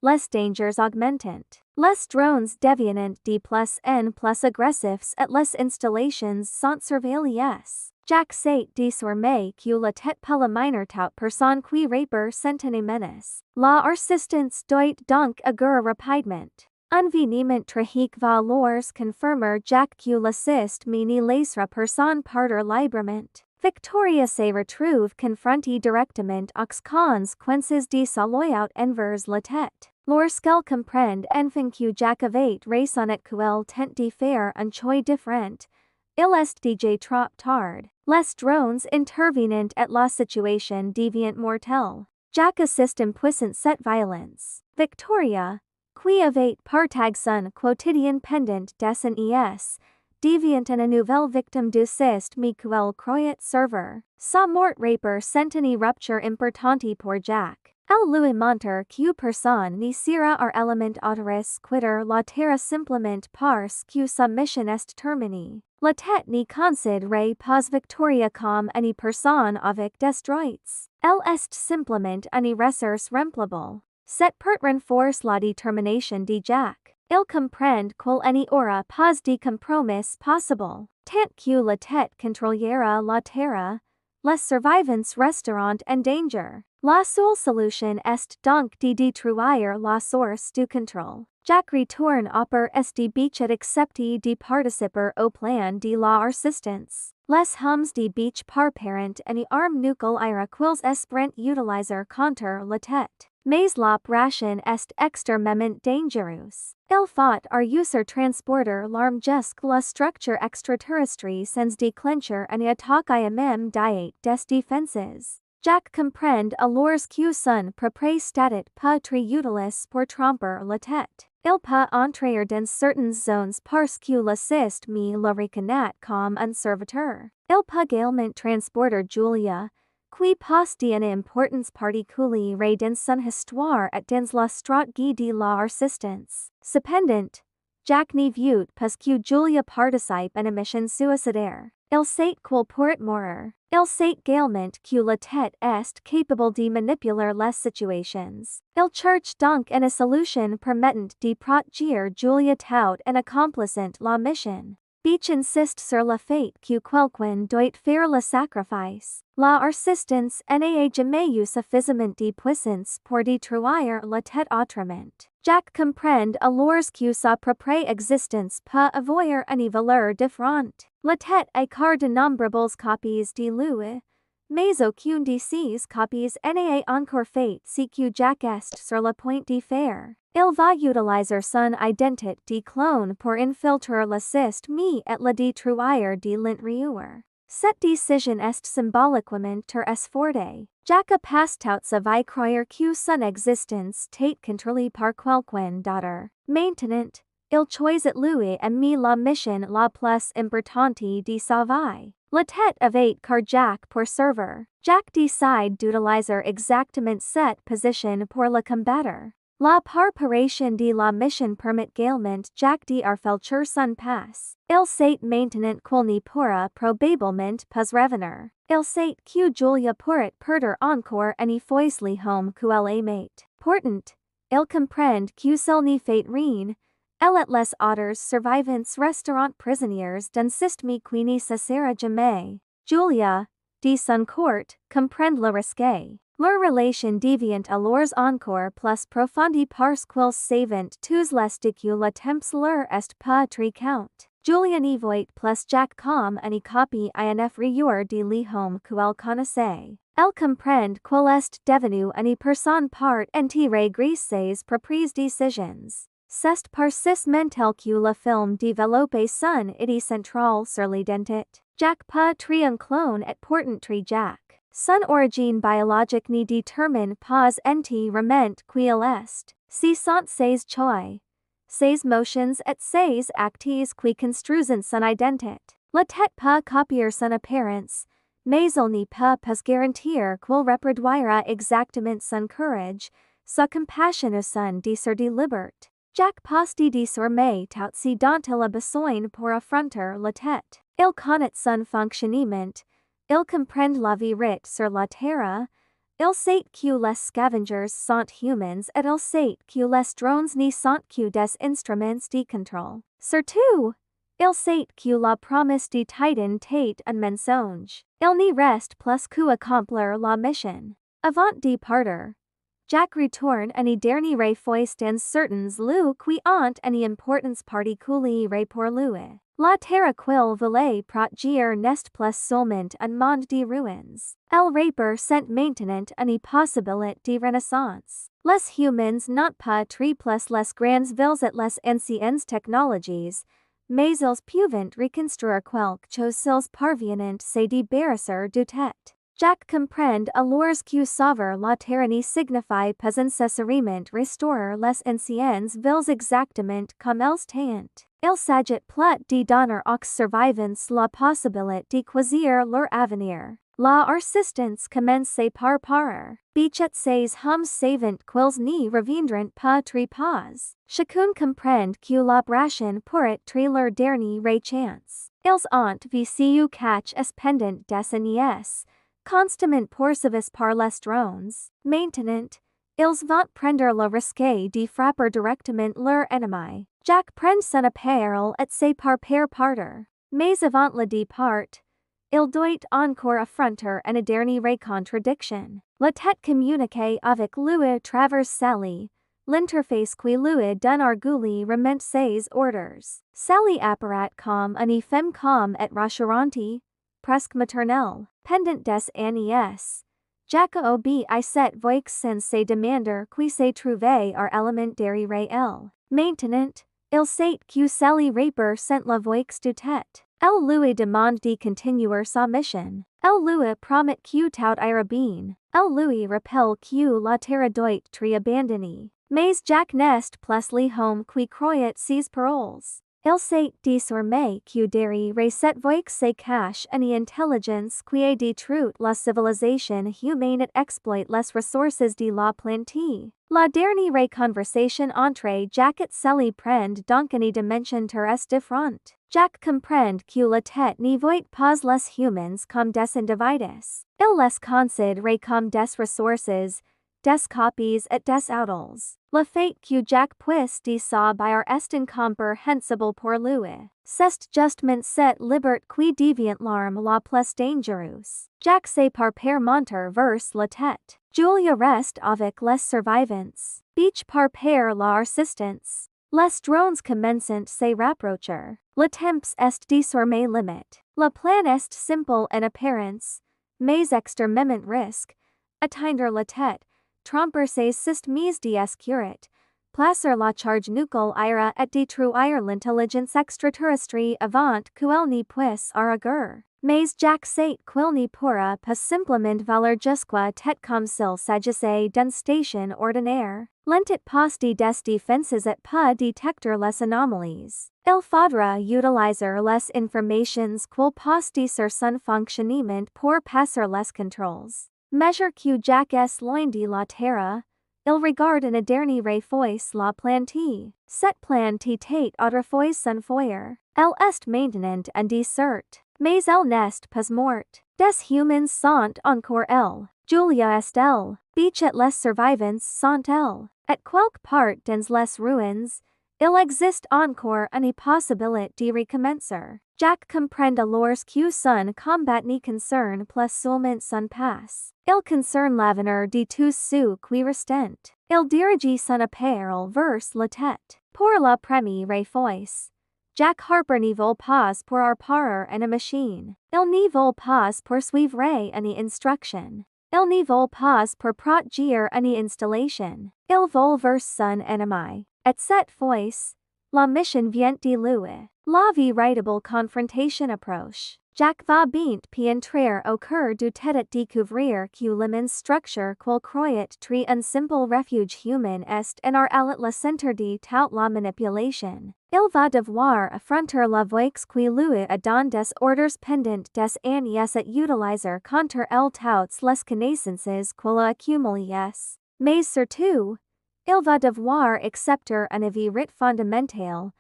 les dangers augmentent. Les drones deviennent de plus en plus agressifs et les installations sont surveillées. Jack sait désormais que la tête peut la minor toute personne qui Harper sent une menace. La assistance doit donc agir rapidement. Un événement tragique va alors confirmer Jack que l'assist mais ne laissera personne partir librement. Victoria se retrouve confrontée directement aux conséquences de sa loyauté envers la tête. Lorsqu'elle comprend enfin que Jack avait raison et qu'elle tente de faire un choix différent, il est déjà trop tard. Les drones interviennent et la situation devient mortelle. Jack assiste impuissant cette violence. Victoria, qui avait partagé son quotidien pendant des années, devient une nouvelle victime du système qu'elle croyait servir. Sa mort Harper sent une rupture importante pour Jack. Elle lui montre que personne ne sera un élément autorisé quitter la Terre simplement parce que sa mission est terminée. La tête ne considère pas Victoria comme une personne avec des droits. Elle est simplement une ressource remplacable. Cette perte renforce la détermination de Jack. Il comprend qu'il n'y aura pas de compromis possible. Tant que la tête contrôlera la Terre, les survivants resteront en danger. La seule solution est donc de détruire la source du contrôle. Jack retourne après este beach et accepte de participer au plan de la résistance. Les hommes de beach parparent une arme nucléaire qu'ils espèrent utiliser contre la tête. Mais l'opération est extrêmement dangereuse. Il faut user transporter l'arme jusqu'à la structure extraterrestre sans déclencher une attaque à même des défenses. Jack comprend alors que son propre statut peut être utilisé pour tromper la tête. Il peut entrer dans certaines zones parce que le système le reconnaît comme un serviteur. Il peut également transporter Julia, qui possède une importance particulière dans son histoire et dans la stratégie de la résistance. Cependant, Jack ne veut pas que Julia participe à une mission suicidaire. Il sait qu'elle pourrait mourir. Il sait également que la tête est capable de manipuler les situations. Il cherche donc une solution permettant de protéger Julia tout en accomplissant la mission. Beach insiste sur le fait que quelqu'un doit faire le sacrifice. La persistance n'a jamais eu suffisamment de puissance pour détruire la tête autrement. Jack comprend alors que sa propre existence peut avoir une valeur différente. La tête est car de nombreuses copies de lui, mais aucune de ces copies n'a encore fait ce que Jack est sur le point de faire. Il va utiliser son identité de clone pour infiltrer le système et le détruire de l'intérieur. Cette décision est symboliquement très forte. Jack a passé sa vie croire que son existence était contrôlée par quelqu'un d'autre. Maintenant, il choisit lui mais la mission la plus importante de sa vie. La tête avec car Jack pour servir. Jack décide d'utiliser exactement cette position pour le combattre. La préparation de la mission permet également Jack de arfelcher son passe. Il sait maintenant qu'il ne pourra probablement pas revenir. Il sait que Julia pourrait perdre encore une fois le home qu'elle aimait. Pourtant, il comprend que s'il ne fait rien, elle et les autres survivants resteront prisonniers d'un système qui ne cessera jamais. Julia, de son court, comprend le risque. Leur relation devient alors encore plus profonde parce qu'ils savent tous les que le temps leur est pas très compte. Julia ne voit plus Jack comme une copie inférieure de l'homme qu'elle connaissait. Elle comprend qu'il est devenu une personne part entière grâce ses propres décisions. C'est par ce mental que le film développe son idée centrale sur l'identité. Jack pas très un clone et pourtant très Jack. Son origine biologique ne détermine pas entièrement qui il est. Ce sont ses choix, ses motions et ses actes qui construisent son identité. La tête peut copier son apparence, mais il ne peut pas garantir qu'il reproduira exactement son courage, sa compassion ou son désir de liberté. Jack poste désormais tout ce dont il a besoin pour affronter la tête. Il connaît son fonctionnement. Il comprend la vie sur la Terre, il sait que les scavengers sont humans et il sait que les drones ne sont que des instruments de contrôle. Surtout, il sait que la promesse de Titan était un mensonge. Il ne reste plus qu'à accomplir la mission. Avant de partir, Jack retourne une dernière fois dans certains lieux qui ont une importance particulière pour lui. La terre qu'il voulait protéger n'est plus seulement un monde de ruines. Elle représente maintenant une possibilité de renaissance. Les humans n'ont pas très plus les grandes villes et les anciennes technologies, mais ils peuvent reconstruire quelque chose s'ils parviennent se débarrasser du tête. Jack comprend alors que sauver la terre ne signifie pas nécessairement restaurer les anciennes villes exactement comme elles étaient. Il s'agit plus de donner aux survivants la possibilité de choisir leur avenir. La persistance commence par peur. Beachet ses hommes savant qu'ils ne reviendront pas très pas. Chacun comprend que l'opération pourrait être leur dernière chance. Ils ont vu catch es pendant des années, constamment poursuivis par les drones. Maintenant, ils vont prendre le risque de frapper directement leur ennemi. Jack prend son appareil et se prépare partir. Mais avant le départ, il doit encore affronter une dernière contradiction. La tête communique avec lui à travers Sally, l'interface qui lui donne régulièrement ses ordres. Sally apparaît comme une femme calme et rassurante, presque maternelle. Pendant des années, Jack a obéi cette voix sans se demander qui se trouvait à élément derrière elle. Maintenant, il sait que Sally représente la voix du tête. Elle lui demande de continuer sa mission. Elle lui promet que tout ira bien. Elle lui rappelle que la terre doit être abandonnée. Mais Jack n'est plus l'homme qui croyait ses paroles. Il sait désormais que derrière cette voix se cache une intelligence qui a détruit la civilisation humaine et exploite les ressources de la planète. La dernière conversation entre Jack et Sally prend donc une dimension très différente. Jack comprend que la tête ne voit pas les humans comme des individus. Il les considère comme des ressources, des copies et des idoles. La fate que Jack puisse saw by our est incomprehensible pour lui. C'est justement cette liberté qui devient l'arme la plus dangereuse. Jack sait par monter vers la tête. Julia reste avec les survivants. Beach par la assistance. Les drones commencent se rapprocher. Le temps est désormais limite. Le plan est simple en apparence, mais extrêmement risque. Atteindre la tête, tromper ses systèmes d'escurite, placer la charge nucléaire et détruire l'intelligence extraterrestre avant qu'elle ne puisse arranger. Mais Jack sait qu'il ne pourra pas simplement voler jusqu'à tête comme s'il s'agissait d'une station ordinaire. L'entité poste des défenses et pas détecter les anomalies. Il faudra utiliser les informations qu'il poste sur son fonctionnement pour passer les contrôles. Mesure que Jack est loin de la Terre, il regarde une dernière fois la planète. Cette planète était autrefois son foyer. Elle est maintenant en désert. Mais elle n'est pas morte. Des humans sont encore elle. Julia est elle. Beach et les survivants sont elle. At quelque part dans les ruines, il existe encore une possibilité de recommencer. Jack comprend alors que son combat ne concerne plus seulement son passé. Il concerne l'avenir de tous ceux qui restent. Il dirige son appareil vers la tête. Pour la première fois, Jack Harper ne veut pas pour Harper une machine. Il ne veut pas pour suivre une instruction. Il ne veut pas pour protéger une installation. Il veut vers son ennemi. Et cette fois, la mission vient de lui. La véritable confrontation approche. Jack va bien entrer au cœur du tête découvrir que l'immense structure qu'il croyait être un simple refuge humain est en réalité le centre de toute la manipulation. Il va devoir affronter la voix qui lui a donné des ordres pendant des années et utiliser contre elle toutes les connaissances qu'il a accumulées. Mais surtout, il va devoir accepter une vérité fondamentale.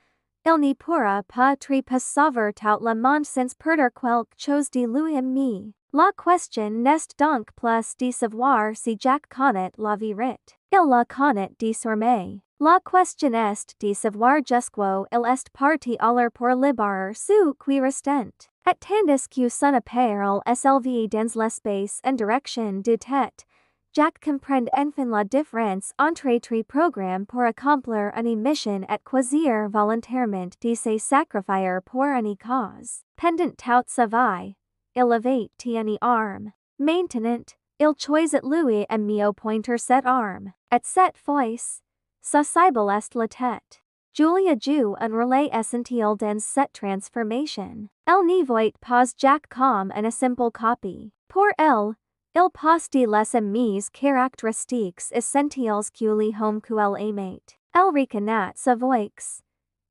Il ne pourra pas sauver tout le monde sans perdre quelque chose de lui-même. La question n'est donc plus de savoir si Jack connaît la vérité. Il la connaît désormais. La question est de savoir jusqu'où il est parti alors pour libérer ceux qui restent. Et tandis que son appareil est élevé dans l'espace en direction de tête, Jack comprend enfin la différence entre trois programmes pour accomplir une mission et choisir volontairement de se sacrifier pour une cause. Pendant toute sa vie, il avait une arme. Maintenant, il choisit lui et mieux pointer cette arme. Et cette fois, sa cible est la tête. Julia joue un rôle essentiel dans cette transformation. Elle ne voit pas Jack comme une simple copie. Pour elle, il poste les amies caractéristiques essentielles que lui home qu'elle aimait. Elle reconnaît sa voix,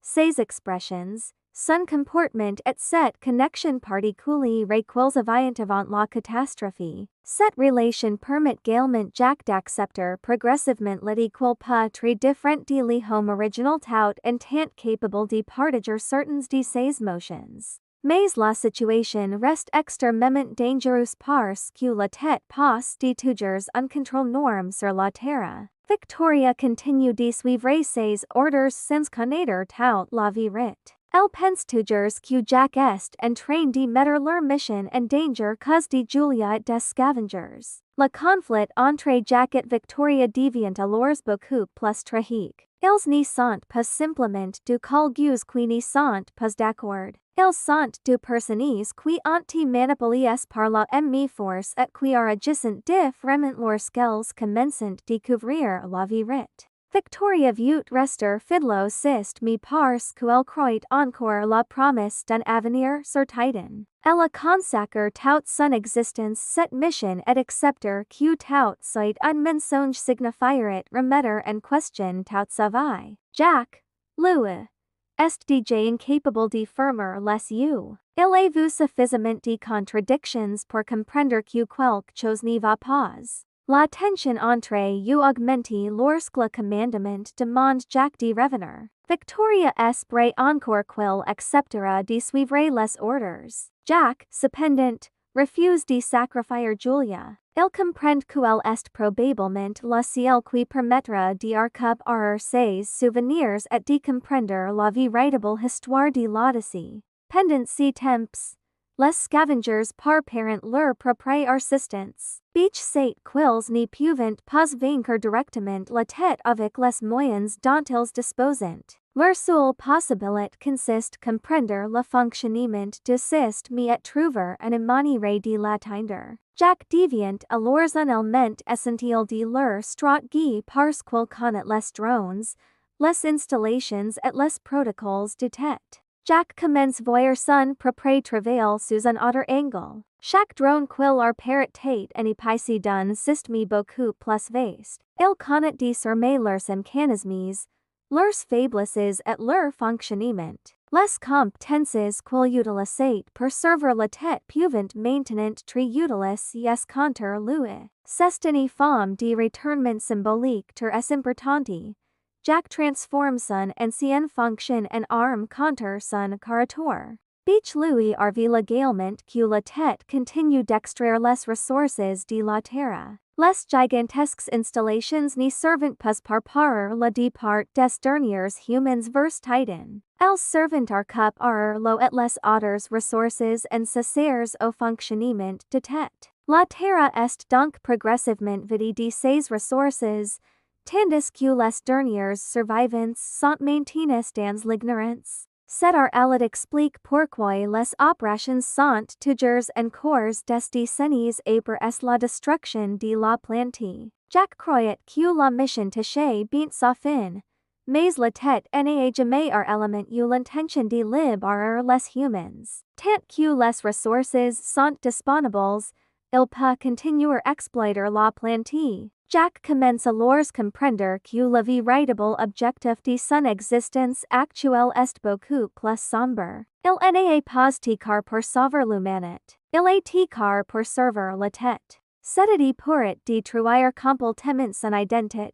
ses expressions, son comportement et cette connexion particulière qu'ils avaient avant la catastrophe. Cette relation permet également Jack d'accepter progressivement l'idée qu'il peut être différent de lui home original tout en tant capable de partager certaines de ses motions. Mais la situation reste extrêmement dangereuse parce que la tête passe de toujours un contrôle norme sur la Terre. Victoria continue de suivre ses ordres sans connaître toute la vérité. Elle pense toujours que Jack est en train de mettre leur mission en danger cause de Julia et des scavengers. Le conflit entre Jack et Victoria devient alors beaucoup plus tragique. Ils ne sont pas simplement deux collègues qui ne sont pas d'accord. Ils sont deux personnes qui ont été manipulées par la même force et qui agissent différemment lorsqu'elles commencent à découvrir la vérité. Victoria veut rester fidèle mais parce qu'elle croit encore la promesse d'un avenir certain. Elle consacre toute son existence cette mission et accepter que tout soit un mensonge signifierait remettre en question toute sa vie. Jack, lui, est déjà incapable de fermer les yeux. Il a vu suffisamment de contradictions pour comprendre que quelque chose ne va pas. La tension entre eux augmente lorsque le commandement demande Jack de revenir. Victoria espère encore qu'il acceptera de suivre les ordres. Jack, cependant, refuse de sacrifier Julia. Il comprend qu'elle est probablement la ciel qui permettra d'archiver ses souvenirs et de comprendre la véritable histoire de l'Odyssée. Pendant ces temps, les scavengers par parent leur propre assistance. Beach sait qu'ils ne peuvent pas vaincre directement la tête avec les moyens dont ils disposent. Leur seule possibilité consiste comprendre le fonctionnement de système et trouver une manière de l'atteindre. Jack devient alors un élément essentiel de leur stratégie parce qu'il connaît les drones, les installations et les protocoles de tête. Jack commence voir son propre travail sous un autre angle. Chaque drone qu'il Harper tête en épice d'un système beaucoup plus vaste. Il connaît désormais leurs mécanismes, leurs faiblesses et leur fonctionnement. Les compétences qu'il utilise pour servir la tête peuvent maintenant très utiles yes contre lui. C'est une forme de retournement symbolique très importante. Jack transforme son ancienne fonction en arme contre son créateur. Beach lui arrive légalement que la tête continue d'extraire les ressources de la Terre. Les gigantesques installations ne servent pas par la départ des derniers humans vers Titan. Elles servent à récupérer l'eau et les autres ressources nécessaires au fonctionnement de tête. La Terre est donc progressivement vide de ses ressources, tandis que les derniers survivants sont maintenus dans l'ignorance. Cette elle explique pourquoi les opérations sont toujours en cours des décennies après la destruction de la planète. Jack croyait que la mission tâchait bien sa fin, mais la tête n'a jamais eu l'élément ou l'intention de libérer les humans. Tant que les ressources sont disponibles, il peut continuer exploiter la planète. Jack commence alors comprendre que le véritable objectif de son existence actuelle est beaucoup plus sombre. Il n'a pas titre pour sauver l'humanité. Il a titre pour servir la tête. C'était pour it détruire complètement son identité,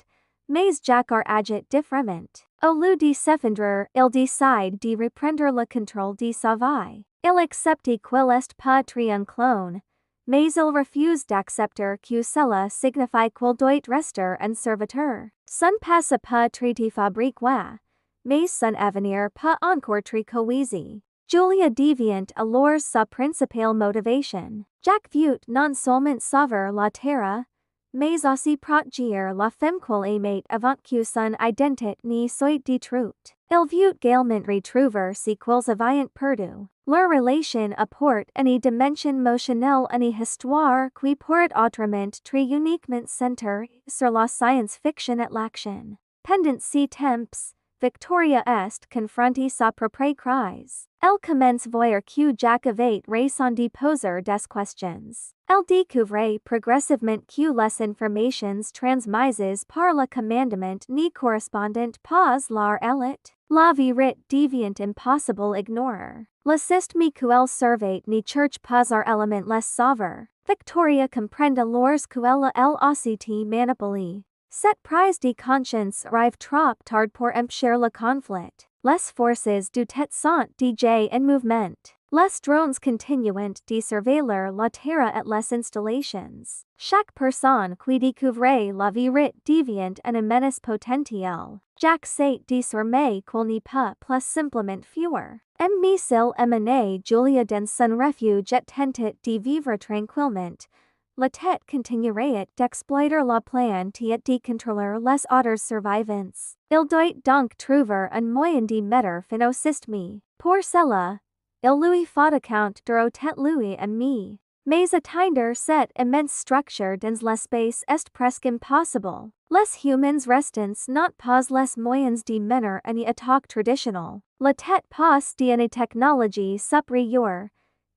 mais Jack agit différemment. Au lieu de s'effondrer, il décide de reprendre le contrôle de sa vie. Il accepte qu'il est pas très un clone, mais il refuse d'accepter que cela signifie qu'il doit rester un serviteur. Son passé pas très fabriqué, mais son avenir pas encore très cohésé. Julia devient alors sa principale motivation. Jack veut non seulement sauver la Terre, mais aussi protéger la femme qu'il aimait avant que son identité ne soit détruite. Il veut également retrouver ce qu'ils avaient perdu. Leur relation apporte une dimension émotionnelle à une histoire qui pourrait autrement très uniquement centrée sur la science-fiction et l'action. Pendant ces temps, Victoria est confrontée sa propre crise. Elle commence voir que Jack avait raison de poser des questions. Elle découvre progressivement que les informations transmises par le commandement ne correspondent pas leur élite. La vérité devient impossible ignorer. Le système qu'elle surveille ne cherche pas à élément les sauver. Victoria comprend alors qu'elle a aussi manipulé. Cette prise de conscience arrive trop tard pour empêcher le conflit. Les forces du tête sont déjà en mouvement. Les drones continuent de surveiller la Terre et les installations. Chaque personne qui découvre la vérité devient une menace potentielle. Jack sait désormais qu'il n'est pas plus simplement fuir. Mais s'il emmène Julia dans son refuge et tente de vivre tranquillement, la tête continuerait d'exploiter la planète et de contrôler les autres survivants. Il doit donc trouver un moyen de mettre fin au système. Pour cela, il lui faut account de tête lui ami. Mais atteindre cette immense structure dans l'espace est presque impossible. Les humans restent not pas les moyens de mener une attaque traditionnelle. La tête passe d'une technologie supérieure,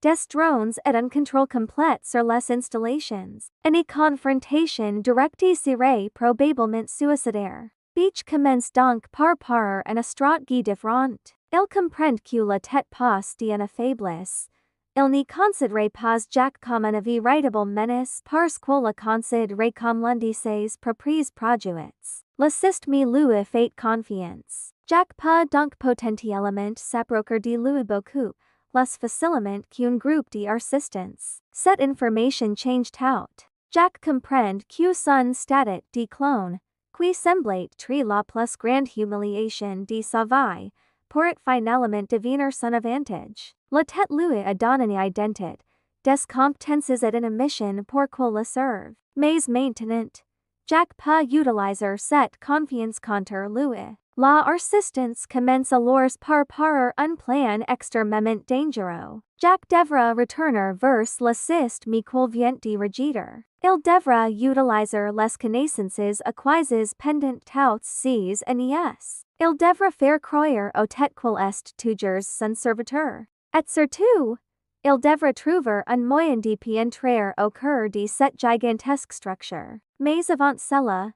des drones et un contrôle complet sur les installations. Une confrontation directe serait probablement suicidaire. Beach commence donc par une stratégie différente. Il comprend que la tête passe d'une faiblesse. Il ne considère pas Jack comme une véritable menace parce qu'il le considère comme l'un de ses propres projets. Le système lui fait confiance. Jack peut donc potentiellement s'approcher de lui beaucoup, les facilement qu'une groupe d'assistance. Cette information change tout. Jack comprend que son statut de clone, qui semblait très la plus grande humiliation de sa vie, pourrait finalement devenir son avantage. La tête lui a donné une identité, des compétences et une mission pour qu'elle le serve. Mais maintenant, Jack peut utiliser cette confiance contre lui. La assistance commence alors par un plan extrêmement dangereux. Jack devra retourner vers l'assist mais qu'il vient de rejeter. Il devra utiliser les connaissances acquises pendant toutes ces années. Il devra faire croire au tête qu'il est toujours son serviteur. Et surtout, il devra trouver un moyen de pénétrer au cœur de cette gigantesque structure. Mais avant cela,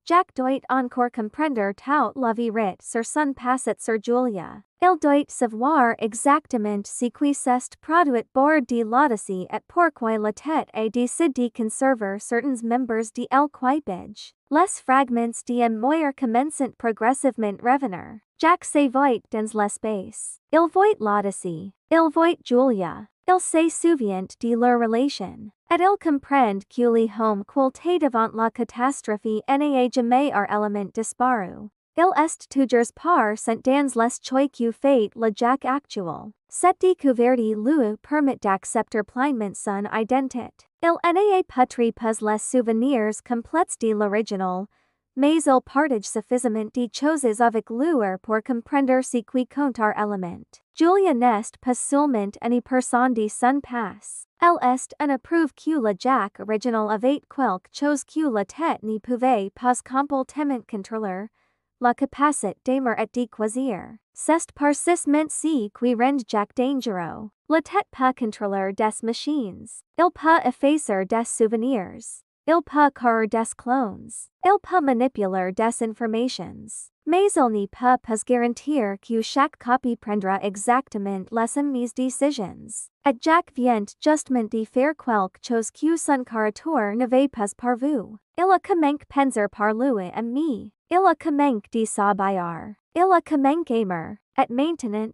Jack doit encore comprendre toute la vérité sur son passé sur Julia. Il doit savoir exactement ce qui s'est produit bord de l'Odyssée et pourquoi la tête a décidé de conserver certains membres de l'équipage. Les fragments de mémoire commencent progressivement revenir. Jack se voit dans l'espace. Il voit l'Odyssée. Il voit Julia. Il se souvient de leur relation. Et il comprend que le homme qu'il devant la catastrophe n'a jamais élément disparu. Il est toujours présent dans les choix que fait le Jack actuel. Cette découverte lui permet d'accepter pleinement son identité. Il n'a peut-être pas les souvenirs complets de l'original, mais il partage suffisamment de choses avec lui pour comprendre ce qui compte élément. Julia n'est pas seulement une personne de son passé. Elle est une preuve que le Jack original avait quelque chose que la tête ne pouvait pas complètement contrôler, la capacité d'aimer et de choisir. C'est précisément ce qui rend Jack dangereux. La tête peut contrôler des machines. Il peut effacer des souvenirs. Il peut créer des clones. Il peut manipuler des informations. Mais il ne peut pas garantir que chaque copie prendra exactement les mêmes décisions. Et Jack vient justement de faire quelque chose que son créateur n'avait pas prévu. Il a commencé penser par lui-même. Il a commencé de s'habiller. Il a commencé aimer. Et maintenant,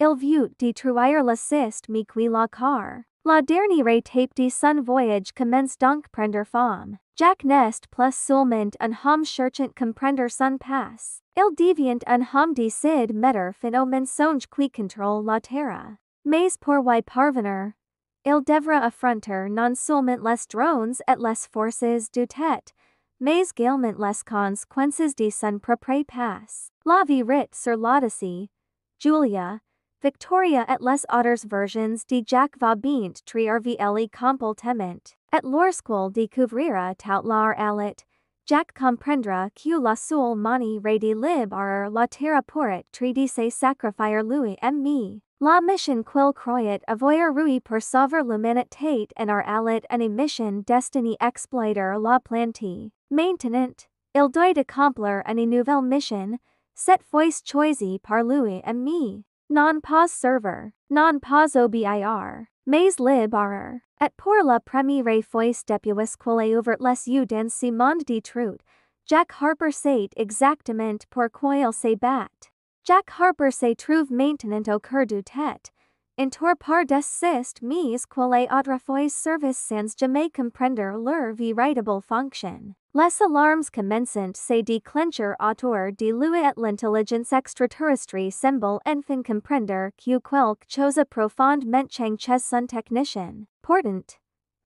il veut détruire l'assist mais qui la car. La dernière étape de son voyage commence donc prendre forme. Jack n'est plus seulement un homme cherchant comprendre son passé. Il devient un homme décide mettre fin au mensonge qui contrôle la Terre. Mais pour y parvenir, il devra affronter non seulement les drones et les forces du tête, mais également les conséquences de son propre passé. La vérité sur l'Odyssée, Julia, Victoria et les autres versions de Jack va bien très révéler complètement. Et lorsqu'il découvrira toute leur élite, Jack comprendra que la seule manière de libérer la Terre pourrait être de se sacrifier lui-même. La mission qu'il croyait avoir réussi pour sauver l'humanité en élite une mission destinée à exploiter la planète. Maintenant, il doit accomplir une nouvelle mission, cette fois choisie par lui-même. Non pas servir, non pas obéir, mais libérer. Et pour la première fois depuis qu'il a ouvert les yeux dans ce monde détruit, Jack Harper sait exactement pourquoi il se bat. Jack Harper se trouve maintenant au cœur du tête, entouré par des systèmes qu'il a autrefois servi sans jamais comprendre leur véritable fonction. Les alarmes commencent se déclencher autour de lui et l'intelligence extraterrestre semble enfin comprendre que quelque chose a profondément changé chez son technicien. Pourtant,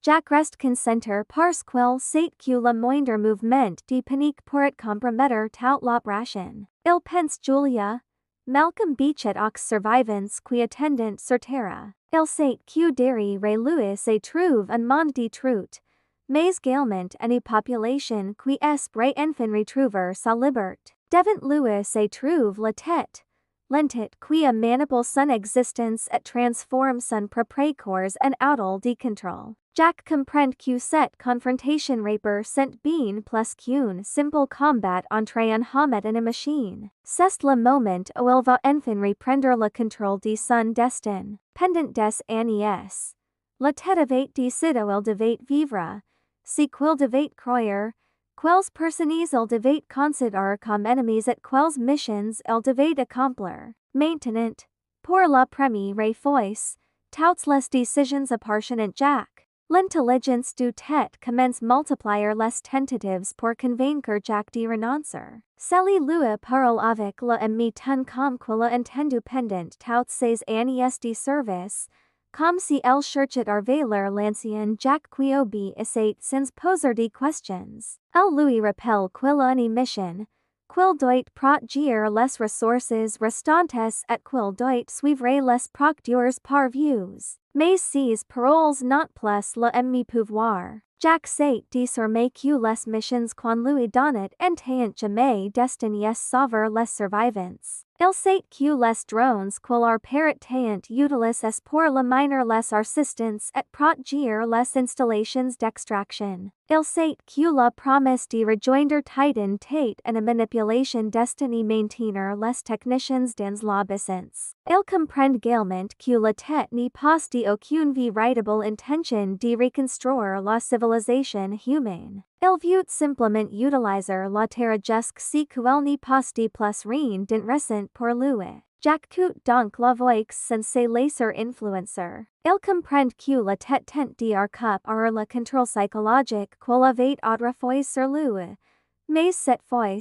Jack reste concentré parce qu'il sait que le moindre mouvement de panique pourrait compromettre toute l'opération. Il pense Julia, Malcolm Beachet aux survivants qui attendent sur Terre. Il sait que derrière lui se trouve un monde détruit, mais également une population qui espère enfin retrouver sa liberté. Devant lui se trouve la tête, l'entité qui manipule son existence et transforme son propre corps en outil de contrôle. Jack comprend que cette confrontation représente bien plus qu'un simple combat entre un homme et une machine. C'est le moment où il va enfin reprendre le contrôle de son destin. Pendant des années, la tête avait décidé où il devait vivre, ce qu'il devait croire, quelles personnes il devait considérer comme ennemis et quelles missions il devait accomplir. Maintenant, pour la première fois, touts les décisions appartenant Jack. L'intelligence du tête commence multiplier les tentatives pour convaincre Jack de renoncer. Celui lui parle avec la ami ton comme qu'il a entendu pendant toutes ses années de service, comme si elle cherchait à révéler l'ancien Jack qui obéissait sans poser de questions. Elle lui rappelle qu'il a une mission, qu'il doit protéger les ressources restantes et qu'il doit suivre les procédures prévues. Mais ces paroles not plus l'ennemi pouvoir. Jack sait désormais que les missions qu'on lui donnait n'étaient jamais destinées à sauver les survivants. Il sait que les drones qu'il Harper étaient utilisés pour la miner les assistants et protéger les installations d'extraction. Il sait que la promesse de rejoindre Titan tait une manipulation destinée maintenir les techniciens dans l'obéissance. Il comprend également que la tête n'est pas d'aucune véritable intention de reconstruire la civilisation humaine. Il veut simplement utiliser la Terre jusqu'à ce qu'elle n'est pas de plus rien d'intéressant pour lui. Jack coûte donc la voix sans se laisser influencer. Il comprend que la tête tente de récupérer le contrôle psychologique qu'il avait autrefois sur lui. Mais cette fois,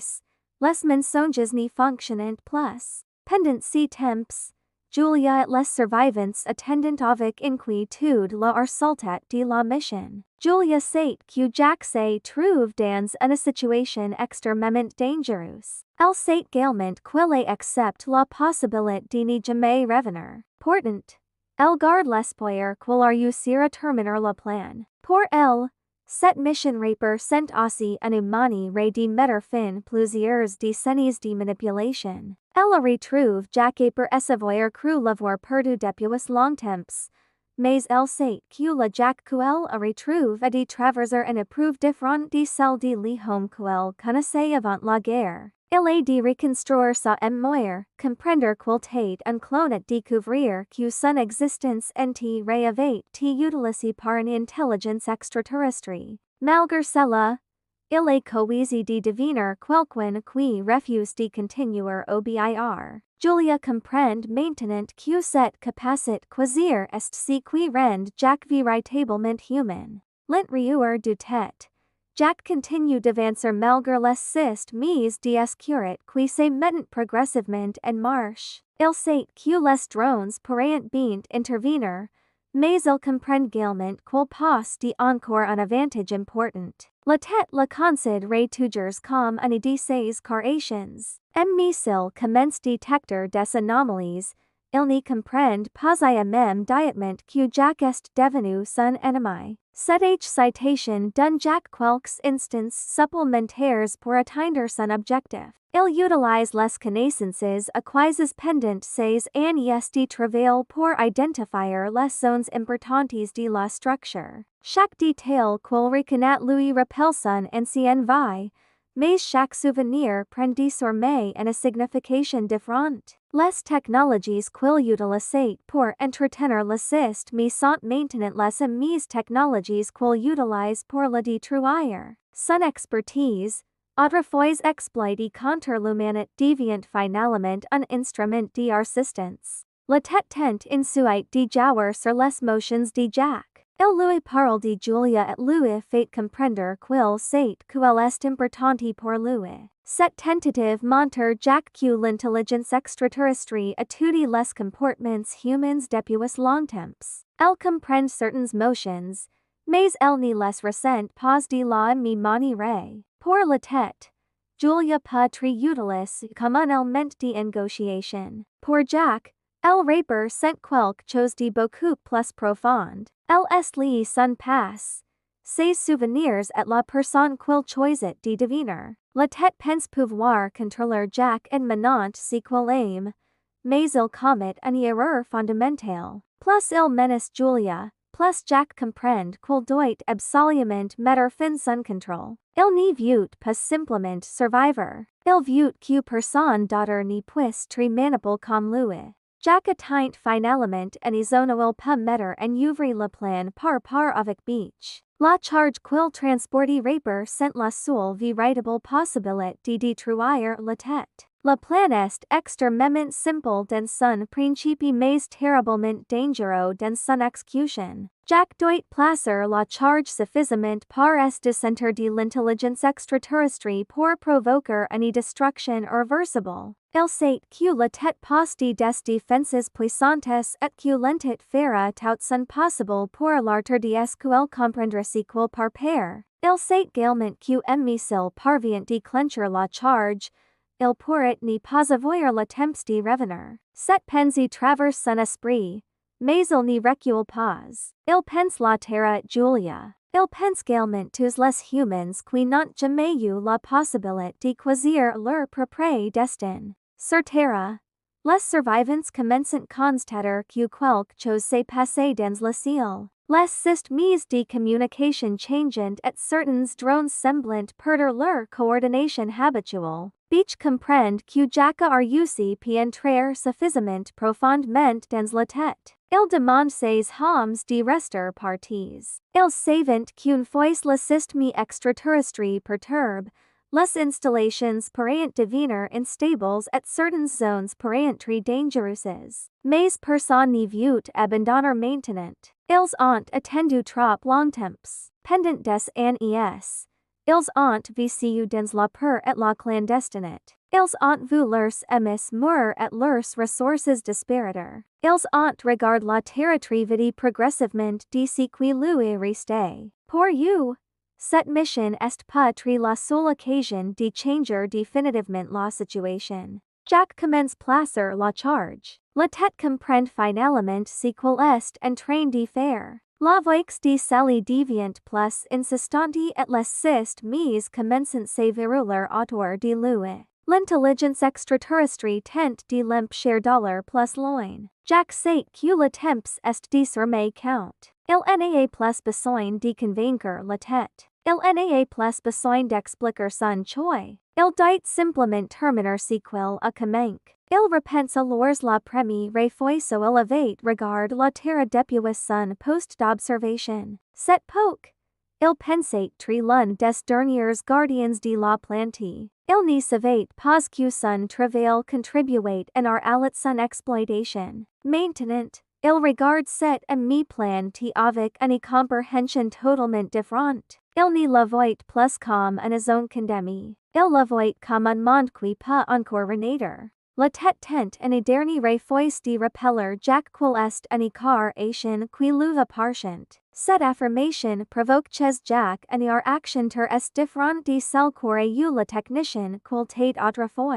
les mensonges n'y fonctionnent plus. Pendant ces temps, Julia et les survivants attendent avec inquiétude le résultat de la mission. Julia sait que Jack se trouve dans une situation extrêmement dangereuse. Elle sait également qu'il accepte la possibilité de ne jamais revenir. Pourtant, elle garde l'espoir qu'il réussira à terminer le plan. Pour elle, cette mission représente aussi une manière de mettre fin plusieurs décennies de manipulation. Elle retrouve Jack après avoir cru l'avoir perdu depuis longtemps, mais elle sait que le Jack qu'elle retrouve a de traverser une épreuve différente de celle de l'homme qu'elle connaissait avant la guerre. Il est de reconstruire sa mémoire, comprendre qu'il tait un clone et découvrir que son existence n'était réavait utilisée par une intelligence extraterrestre. Malgré cela, il est cohésé de deviner quelqu'un qui refuse de continuer obéir. Julia comprend maintenant que cette capacité choisir est ce qui rend Jack véritablement humain. L'intérieur du tête, Jack continue d'avancer malgré les systèmes d'escurite qui se mettent progressivement en marche. Il sait que les drones pourraient bien intervenir, mais il comprend également qu'il passe de encore un avantage important. La tête le considère toujours comme une de ses créations. Mais s'il commence détecter des anomalies, il ne comprend pas même directement que Jack est devenu son ennemi. Cette excitation donne Jack quelques instants supplémentaires pour atteindre son objectif. Il utilise les connaissances acquises pendant ses années de travail pour identifier les zones importantes de la structure. Chaque détail qu'il reconnaît lui rappelle son ancienne vie, mais chaque souvenir prend désormais une signification différente. Les technologies qu'il utilise pour entretenir le système sont maintenant les mêmes technologies qu'il utilise pour le détruire. Son expertise, autrefois exploitée contre l'humanité, devient finalement un instrument de résistance. La tête tente ensuite de jouer sur les motions de Jack. Il lui parle de Julia et lui fait comprendre qu'il sait qu'elle est importante pour lui. Cette tentative montre Jack que l'intelligence extraterrestre étudie les comportements humains depuis longtemps. Elle comprend certaines motions, mais elle ne les ressent pas de la même manière. Pour la tête, Julia peut être utile comme un élément de négociation. Pour Jack, elle représente quelque chose de beaucoup plus profond. Elle est liée son passé, ses souvenirs et la personne qu'il choisit de devenir. La tête pense pouvoir contrôler Jack et maintenant ce qu'il aime, mais il commet une erreur fondamentale. Plus il menace Julia, plus Jack comprend qu'il doit absolument mettre fin son contrôle. Il ne veut pas simplement survivre. Il veut que personne d'autre ne puisse être manipulé comme lui. Jack atteint finalement une zone où il peut mettre en œuvre le plan par avec beach. La charge qu'il transporte représente la seule véritable possibilité de détruire la tête. La plan est extrêmement simple dans son principe mais terriblement dangereux dans son exécution. Jack doit placer la charge suffisamment par est de centre de l'intelligence extraterrestre pour provoquer une destruction irréversible. Il sait que la tête poste des défenses puissantes et que l'entité fera tout son possible pour l'arter de ce qu'elle comprendra ce qu'il par pair. Il sait également que missile parvient déclencher la charge. Il pourrait ne pas avoir le temps de revenir. Cette pensée traverse son esprit, mais il n'y recule pas. Il pense la Terre et Julia. Il pense également tous les humans qui n'ont jamais eu la possibilité de choisir leur propre destin. Sur Terre, les survivants commencent constater que quelque chose s'est passé dans le ciel. Les systèmes de communication changent et certains drones semblent perdre leur coordination habituelle. Beach comprend que Jack a réussi à entrer suffisamment profondément dans la tête. Il demande ses hommes de rester partis. Il savent qu'une fois le système extraterrestre perturbe, les installations pourraient devenir instables et certaines zones pourraient être dangereuses. Mais personne ne veut abandonner maintenant. Ils ont attendu trop longtemps. Pendant des années, ils ont vécu dans la peur et la clandestinité. Ils ont vu leurs amis mourir et leurs ressources disparaître. Ils ont regardé la terre vide progressivement de ce qui lui est resté. Pour eux, cette mission est peut-être la seule occasion de changer définitivement la situation. Jack commence placer la charge. La tête comprend finalement ce qu'il est en train de faire. La voix de Sally devient plus insistante et les systèmes commencent se verrouiller autour de lui. L'intelligence extraterrestre tente de l'empêcher d'aller plus loin. Jack sait que le temps est désormais compte. Il n'a plus besoin de convaincre la tête. Il n'a plus besoin d'expliquer son choix. Il doit simplement terminer ce qu'il a commencé. Il repense alors la première fois où il avait regardé la Terre depuis son poste d'observation. Cette époque, il pensait être l'un des derniers gardiens de la planète. Il ne savait pas que son travail contribuait à son exploitation. Maintenant, il regarde cette planète avec une compréhension totalement différente. Il ne la voit plus comme une zone condamnée. Il la voit comme un monde qui peut encore renaître. La tête tente une dernière fois de rappeler Jack qu'il est une création qui lui appartient. Cette affirmation provoque chez Jack une réaction très différente de celle qu'aurait eu le technicien qu'il était autrefois.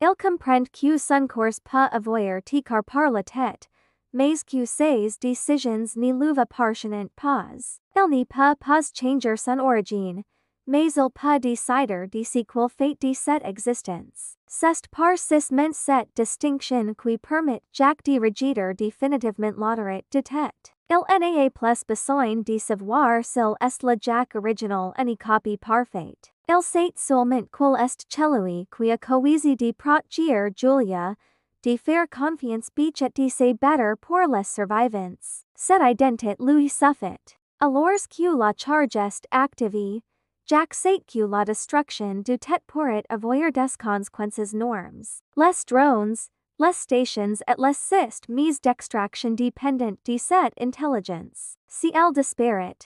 Il comprend que son corps peut avoir été par la tête, mais que ses décisions ne lui appartiennent pas. Il ne peut pas changer son origine, mais il peut décider de ce qu'il fait de cette existence. C'est par cette distinction qui permet Jack de rejeter définitivement la droite de tête. Il n'a plus besoin de savoir s'il est le Jack original une copie parfaite. Il sait seulement qu'il est celui qui a choisi de protéger Julia, de faire confiance et de se battre pour les survivants. Cette identité lui suffit. Alors que la charge est activée, Jack sait que la destruction du tête pourrait avoir des conséquences énormes. Les drones, les stations et les systèmes d'extraction dépendent de cette intelligence. Si elle disparaît,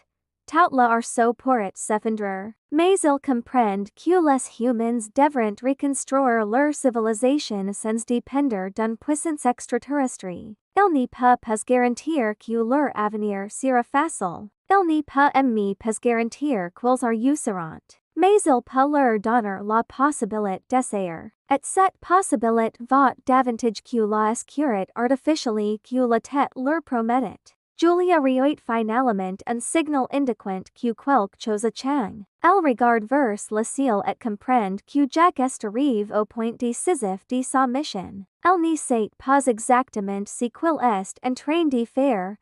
tout l'arceau pourrait s'effondrer. Mais il comprend que les humans devront reconstruire leur civilisation sans dépendre d'une puissance extraterrestre. Il ne peut pas garantir que leur avenir sera facile. Il ne peut pas garantir qu'ils réussiront. Mais il peut leur donner la possibilité d'essayer. Et cette possibilité va davantage que la sécurité artificielle que la tête leur promettait. Julia reoit finalement un signal indiquant que quelque chose a changé. Elle regarde vers le ciel et comprend que Jack est arrivé au point décisif de sa mission. Elle ne sait pas exactement ce qu'il est en train de faire,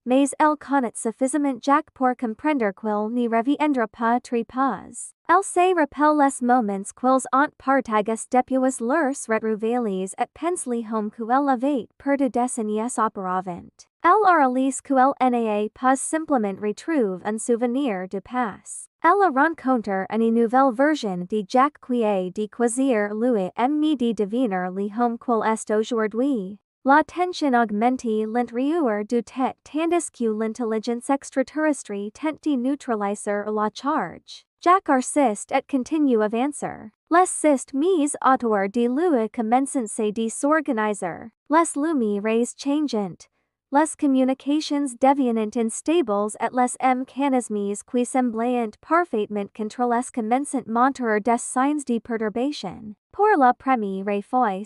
mais elle connaît suffisamment Jack pour comprendre qu'il n'y reviendra pas très pas. Elle se rappelle les moments qu'ils ont partagés depuis leurs retrouvailles et pense les hommes qu'elle avait perdu des années auparavant. Elle réalise qu'elle n'a pas simplement retrouvé un souvenir du passé. Elle rencontre une nouvelle version de Jack qui est de choisir lui de devenir le homme qu'il est aujourd'hui. La tension augmente l'intérieur du tête tandis que l'intelligence extraterrestre tente de neutraliser la charge. Jack persiste et continue avancer. Les systèmes autour de lui commencent de s'organiser. Les lumières changeant. Les communications deviennent instables et les mécanismes qui semblaient parfaitement contrôlés commencent montrer des signes de perturbation. Pour la première fois,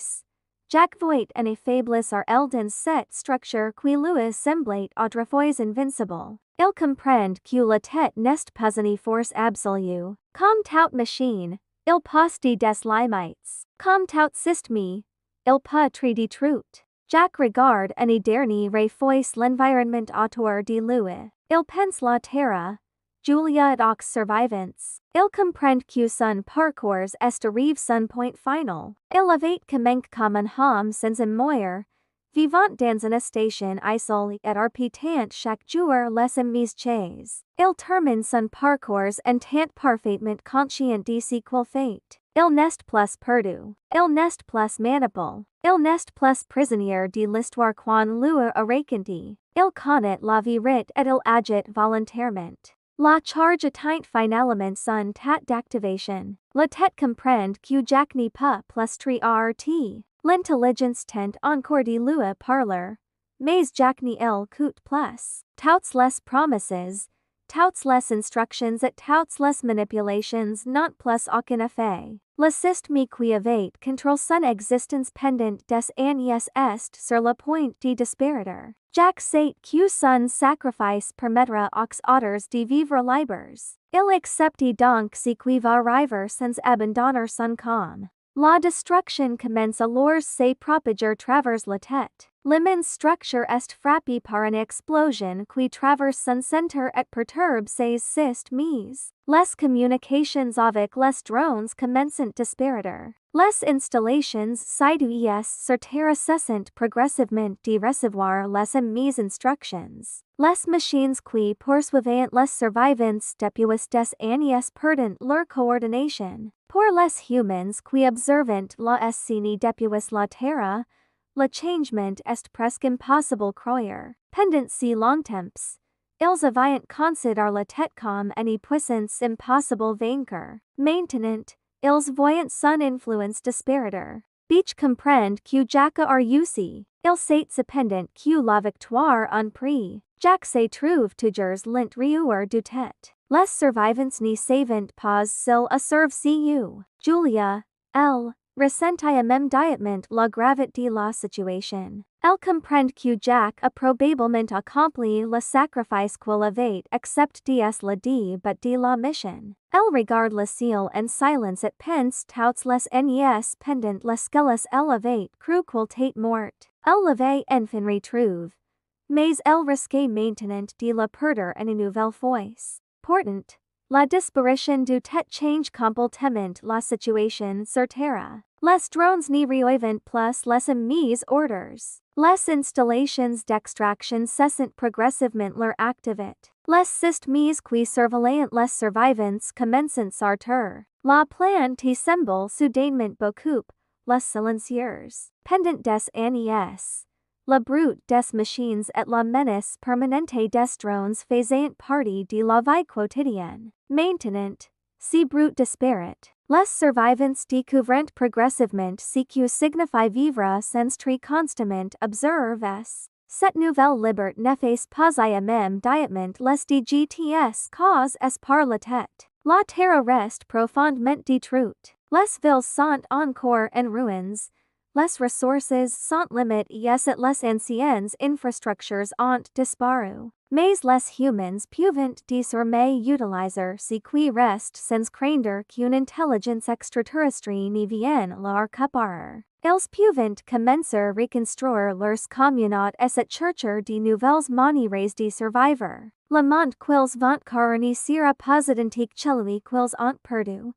Jack voit une faiblesse dans cette structure qui lui semblait autrefois invincible. Il comprend que la tête n'est pas une force absolue. Comme toute machine, il possède des limites. Comme tout système, il peut être détruit. Jack regarde une dernière fois l'environnement autour de lui. Il pense la Terre, Julia et aux survivants. Il comprend que son parcours est arrivé son point final. Il avait commencé comme un homme sans un moyen, vivant dans une station isolée et répétant chaque jour les mêmes choses. Il termine son parcours en tant parfaitement conscient de ce qu'il fait. Il n'est plus perdu. Il n'est plus maniable. Il n'est plus prisonnier de l'histoire qu'on lui a racontée. Il connaît la vérité et il agit volontairement. La charge atteint finalement son tête d'activation. La tête comprend que Jack n'est pas plus très art. L'intelligence tente encore de lui parler, mais Jack n'y écoute plus. Toutes les promesses, toutes les instructions et toutes les manipulations n'ont plus aucun effet. Le système qui avait contrôle son existence pendant des années est sur le point de disparaître. Jack sait que son sacrifice permettra aux autres de vivre libres. Il accepte donc ce qui va arriver sans abandonner son calme. La destruction commence alors se propager travers la tête. L'immense structure est frappée par une explosion qui traverse son centre et perturbe ses systèmes. Les communications avec les drones commencent disparaître. Les installations situées sur Terre cessent progressivement de recevoir les mêmes instructions. Les machines qui poursuivent les survivants depuis des années perdent leur coordination. Pour les humans qui observent la scène depuis la Terre, le changement est presque impossible croire. Pendant si longtemps, ils avaient considéré la tête comme une puissance impossible vaincre. Maintenant, ils voient son influence disparaître. Beach comprend que Jack a réussi. Il sait cependant que la victoire en prie. Jack se trouve toujours l'intérieur du tête. Les survivants ne savent pas s'ils a survécu. Julia, elle, ressentit même directement la gravité de la situation. Elle comprend que Jack a probablement accompli le sacrifice qu'il avait accepté le début de la mission. Elle regarde le ciel en silence et pense toutes les années pendant lesquelles elle avait cru qu'il était mort. Elle l'avait enfin retrouvé. Mais elle risquait maintenant de la perdre une nouvelle fois. Pourtant, la disparition du tête change complètement la situation sur Terre. Les drones n'y reoivent plus les mêmes ordres. Les installations d'extraction cessent progressivement leur activité. Les systèmes qui surveillent les survivants commencent sortir. La planète semble soudainement beaucoup les silencieuses. Pendant des années, la brute des machines et la menace permanente des drones faisaient partie de la vie quotidienne. Maintenant, si brute disparaît, les survivants découvrent progressivement ce que signifie vivre sans très constamment observes. Cette nouvelle liberté ne fait pas même directement les DGTS cause par la tête. La Terre reste profondément détruite. Les villes sont encore en ruines. les ressources sont limites et les anciennes infrastructures ont disparu. Mais les humans peuvent désormais utiliser ce qui reste sans craindre qu'une intelligence extraterrestre ne vienne leur accaparer. Ils peuvent commencer reconstruire leurs communautés et chercher de nouvelles manières de survivre. Le monde qu'ils vont car ne sera pas identique celui qu'ils ont perdu,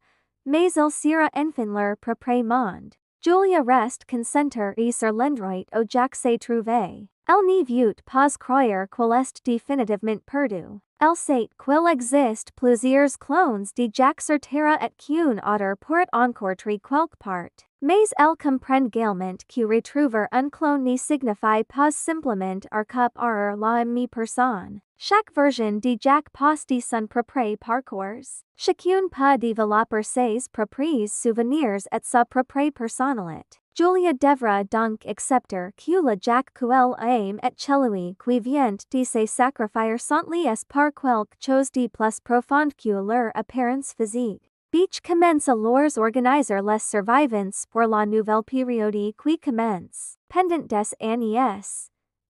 mais il sera enfin leur propre monde. Julia reste concentrée sur l'endroit où Jack s'est trouvé. Elle ne veut pas croire qu'il est définitivement perdu. Elle sait qu'il existe plusieurs clones de Jack sur Terre et qu'un autre pourrait encore quelque part. Mais elle comprend également que retrouver un clone ne signifie pas simplement accaparer la même personne. Chaque version de Jack passe de son propre parcours. Chacune peut développer ses propres souvenirs et sa propre personnalité. Julia devra donc accepter que le Jack qu'elle aime et celui qui vient de se sacrifier sont liés par quelque chose de plus profond que leur apparence physique. Beach commence alors organiser les survivants pour la nouvelle période qui commence. Pendant des années,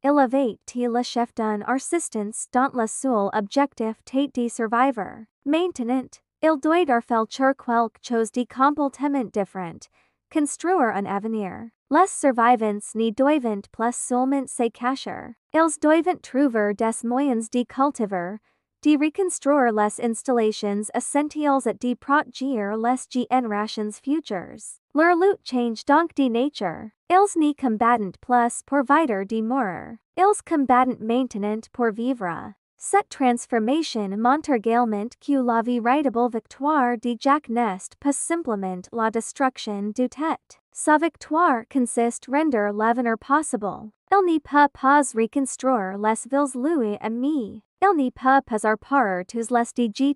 il avait été le chef d'une résistance dont le seul objectif était de survivre. Maintenant, il doit faire quelque chose de complètement différent. Construire un avenir. Les survivants ne doivent plus seulement se cacher. Ils doivent trouver des moyens de cultiver, de reconstruire les installations essentielles et de protéger les générations futures. Leur lutte change donc de nature. Ils ne combattent plus pour vivre de mourir. Ils combattent maintenant pour vivre. Cette transformation montre également que la véritable victoire de Jack n'est pas simplement la destruction du tête. Sa victoire consiste rendre l'avenir possible. Il ne peut pas reconstruire les villes lui aimées. Il ne peut pas reparer tous les dégâts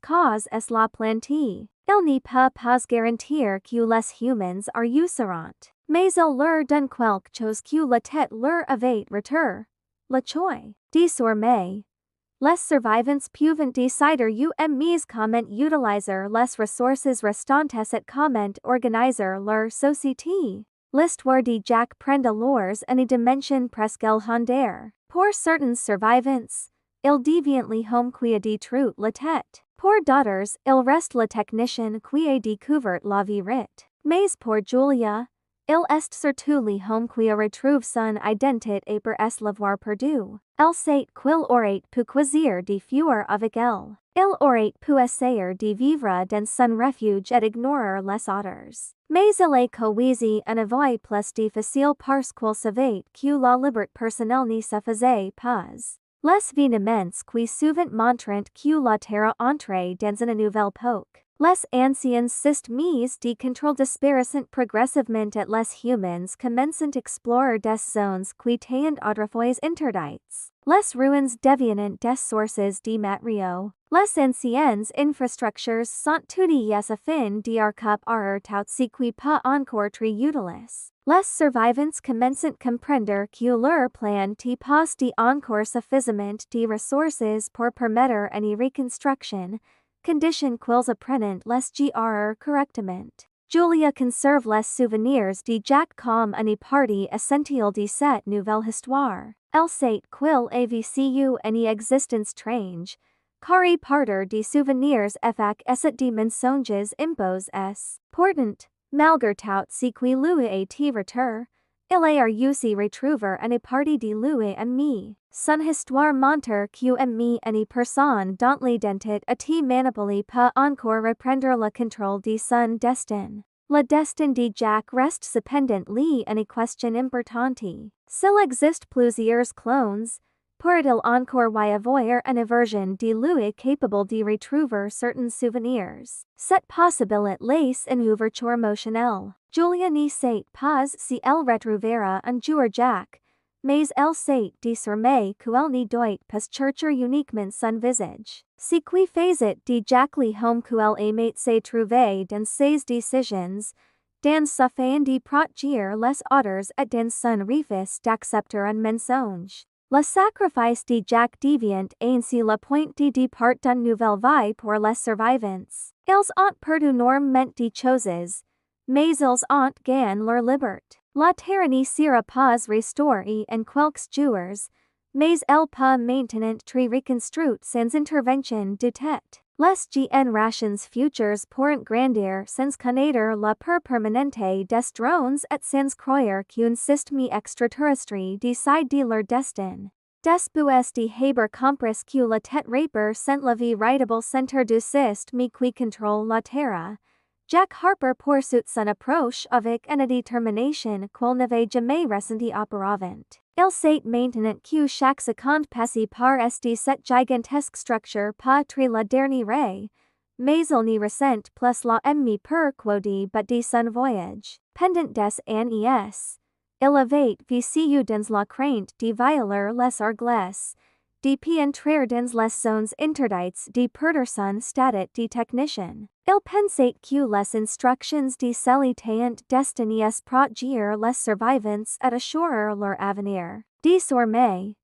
causés à la planète. Il ne peut pas garantir que les humans y seront. Mais il leur donne quelque chose que la tête leur avait retiré. Le choix. Désormais, les survivants peuvent décider comment utiliser les ressources restantes et comment organiser leur société. L'histoire de Jack prend alors une dimension presque légendaire. Pour certains survivants, il devient l'homme qui a détruit la tête. Pour d'autres, il reste le technicien qui a découvert la vérité. Mais pour Julia, il est surtout l'homme qui a retrouvé son identité après l'avoir perdu. Elle sait qu'il aurait pu choisir de fuir avec elle. Il aurait pu essayer de vivre dans son refuge et ignorer les autres. Mais il a choisi une voie plus difficile parce qu'il savait que la liberté personnelle ne se faisait pas. Les événements qui souvent montrent que la Terre entre dans une nouvelle époque. Les anciens systèmes de contrôle disparaissent progressivement et les humans commencent à explorer des zones qui étaient autrefois interdites. Les ruines deviennent des sources de matériaux. Les anciennes infrastructures sont étudiées afin de accaparer tout ce qui peut encore être utile. Les survivants commencent à comprendre que leur plan n'est pas de encore suffisamment de ressources pour permettre une reconstruction, condition qu'ils apprennent les gérer correctement. Julia conserve les souvenirs de Jack comme une partie essentielle de cette nouvelle histoire. Elle sait qu'il a vécu une existence strange, car y partir de souvenirs avec de mensonges imposes. Pourtant, malgré tout ce qui lui a été retiré, il a réussi retrouver une partie de lui aimé. Son histoire montre que aimé une personne dont l'identité était manipulée peut encore reprendre le contrôle de son destin. Le destin de Jack reste cependant une question importante. S'il existe plusieurs clones, pourrait-il encore y avoir une version de lui capable de retrouver certains souvenirs? Cette possibilité laisse une ouverture émotionnelle. Julia ne sait pas si elle retrouvera un jour Jack, mais elle sait désormais qu'elle ne doit pas chercher uniquement son visage. Ce qui faisait de Jack l'homme qu'elle aimait se trouver dans ses décisions, dans sa fin de protéger les autres et dans son refus d'accepter un mensonge. Le sacrifice de Jack devient ainsi le point de départ d'une nouvelle vie pour les survivants. Ils ont perdu énormément de choses, mais ils ont gagné leur liberté. La terre ne sera pas restaurée en quelques jours, mais elle peut maintenant être reconstruite sans intervention de tête. Les générations futures pourront grandir sans connaître la peur permanente des drones et sans croire qu'un système extraterrestre décide de leur destin. Después de haber compris que la tête Harper sent la véritable centre du système qui contrôle la terre, Jack Harper poursuit son approche avec une détermination qu'il n'avait jamais ressentie auparavant. Il sait maintenant que chaque seconde passée par cette gigantesque structure peut être la dernière, mais il ne ressent plus la même peur qu'au but de son voyage. Pendant des années, il avait vécu dans la crainte de violer les règles, de pénétrer dans les zones interdites de perdre son statut de technicien. Il pensait que les instructions de celui étaient destinées à protéger les survivants et assurer leur avenir. Désormais,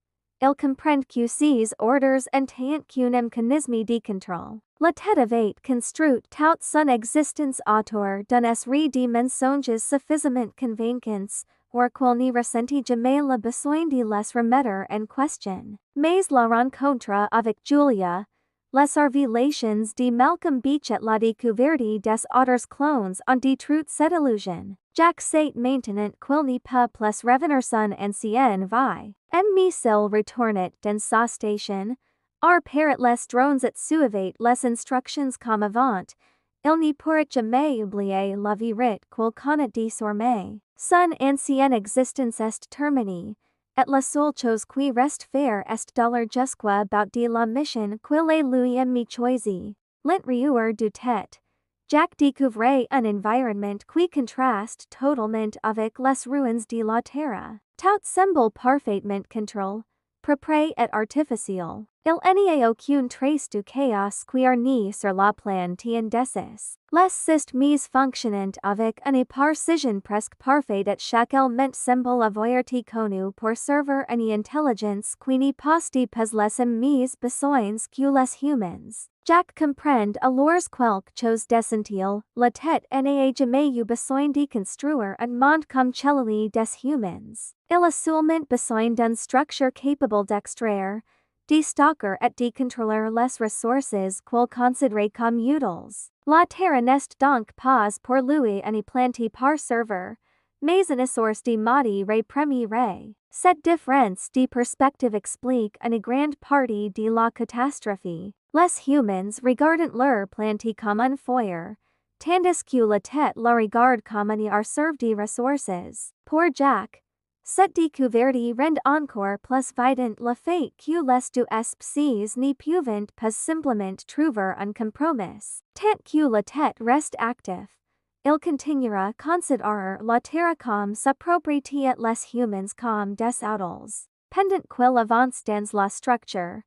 il comprend que ces ordres étaient qu'un mécanisme de contrôle. La tête avait construit toute son existence autour d'un série de mensonges suffisamment convaincants or qu'il ne ressentit jamais le besoin de les remettre en question. Mais la rencontre avec Julia, les révélations de Malcolm Beach et la découverte des autres clones ont détruit cette illusion. Jack sait maintenant qu'il ne peut plus revenir son ancienne vie. Mais s'il retourne dans sa station, par les drones et suivait les instructions comme avant, il ne pourra jamais oublier la vérité qu'il connaît désormais. Son ancienne existence est terminée, et la seule chose qui reste faire est d'aller jusqu'au bout de la mission qu'il lui a choisie. L'intérieur du tête, Jack découvrait un environnement qui contraste totalement avec les ruines de la terre. Tout semble parfaitement contrôlé, propre et artificiel. Il n'y a aucune trace du chaos qui règne sur la planète indécis. Les systèmes fonctionnent avec une précision presque parfaite et chaque élément semble avoir été connu pour servir une intelligence qui ne possède pas les mêmes besoins que les humains. Jack comprend alors quelque chose d'essentiel, la tête n'a jamais eu besoin de construire un monde comme celui des humains. Il a seulement besoin d'une structure capable d'extraire, de stocker et de contrôler les ressources qu'il considère comme utiles. La terre n'est donc pas pour lui une plante par servir, mais une source de maudit première. Cette différence de perspective explique une grande partie de la catastrophe. Les humans regardent leur plante comme un foyer, tandis que la tête la regarde comme une réserve de ressources. Pour Jack, cette découverte rend encore plus évident le fait que les deux espèces ne peuvent pas simplement trouver un compromis. Tant que la tête reste active, il continuera considérer la terre comme sa propriété et les humains comme des outils. Pendant qu'il avance dans la structure,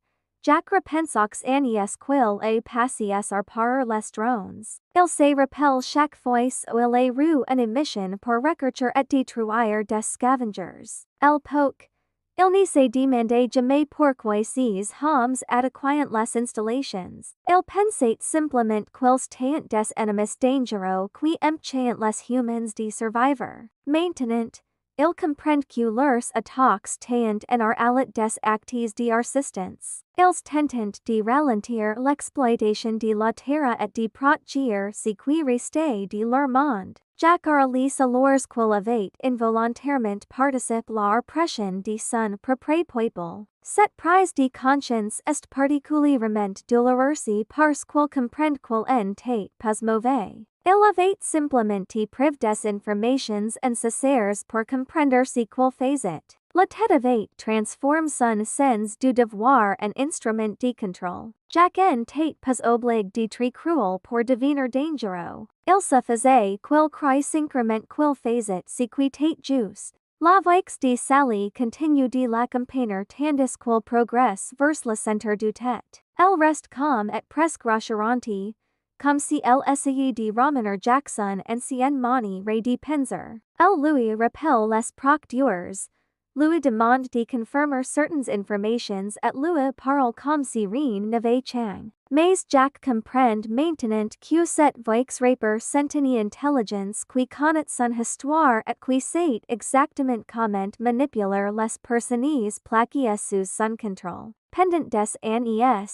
Jack repense aux années qu'il a passé à par les drones. Il se rappelle chaque fois où il a eu une mission pour rechercher et détruire des scavengers. À l'époque, il ne se demandait jamais pourquoi ces hommes attaquaient les installations. Il pensait simplement qu'ils étaient des ennemis dangereux qui empêchaient les humains de survivre. Maintenant, il comprend que leurs attaques étaient en réalité des actes de résistance. Ils tentent de ralentir l'exploitation de la terre et de protéger ce qui restait de leur monde. Jack réalise alors qu'il avait involontairement participé à la répression de son propre peuple. Cette prise de conscience est particulièrement douloureuse parce qu'il comprend qu'il n'était pas mauvais. Il avait simplement privé des informations nécessaires pour comprendre ce qu'il faisait. La tête avait transformé son sens du devoir en instrument de contrôle. Jack n'était pas obligé d'être cruel pour devenir dangereux. Il suffisait qu'il croie sincèrement qu'il faisait ce qui était juste. La voix de Sally continue de l'accompagner tandis qu'il progresse vers le centre du tête. Elle reste calme et presque rassurante, comme si elle essayait de ramener Jackson anciennement ray de penser. Elle lui rappelle les procédures, lui demande de confirmer certaines informations et lui parle comme si rien n'avait changé. Mais Jack comprend maintenant que cette voix rapper sentinelle intelligence qui connaît son histoire et qui sait exactement comment manipuler les personnages plaqués sous son contrôle. Pendant des années,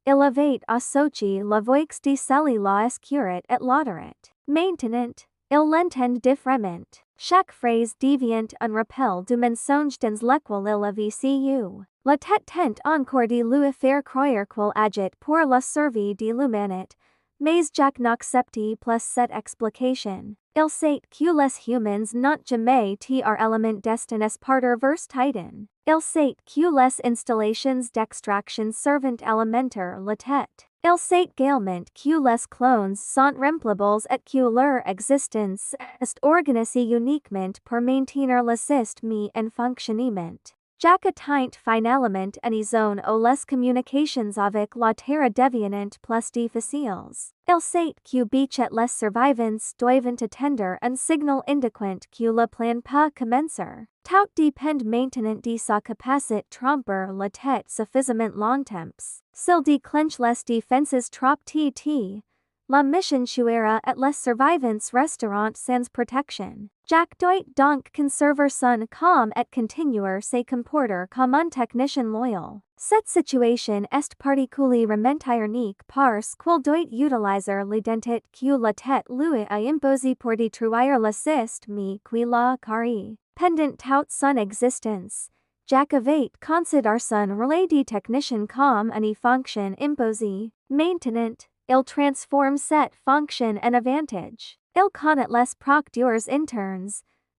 il avait associé la voix de Sally la escurite et l'autorite. Maintenant, il l'entend différemment. Chaque phrase devient un rappel du mensonge dans lequel il avait eu. La tête tente encore de lui faire croire qu'il agit pour la survie de l'humanité, mais Jack n'accepte plus cette explication. Il sait que les humans n'ont jamais été élément destinés partir vers Titan. Il sait que les installations d'extraction servent à alimenter la tête. Il sait également que les clones sont remplaçables et que leur existence est organisée uniquement pour maintenir le système en fonctionnement. Jack atteint finalement une zone où les communications avec la Terre deviennent plus difficiles. Il sait que et les survivants doivent attendre un signal indiquant que le plan peut commencer. Tout dépend maintenant de sa capacité tromper la tête suffisamment longtemps. S'il déclenche les défenses trop tôt, la mission chuera et les survivants resteront sans protection. Jack doit donc conserver son calme et continuer se comporter comme un technicien loyal. Cette situation est particulièrement ironique parce qu'il doit utiliser l'identité que la tête lui a imposée pour détruire le système qui l'a créé. Pendant toute son existence, Jack avait considéré son relais de technicien comme une fonction imposée. Maintenant, il transforme cette fonction en avantage. Il connaît les procédures internes,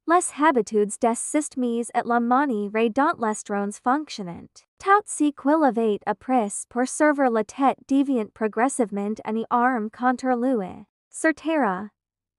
les habitudes des systèmes et la manière dont les drones fonctionnent. Tout ce qu'il avait appris pour servir la tête devient progressivement une arme contre lui. Sur Terre,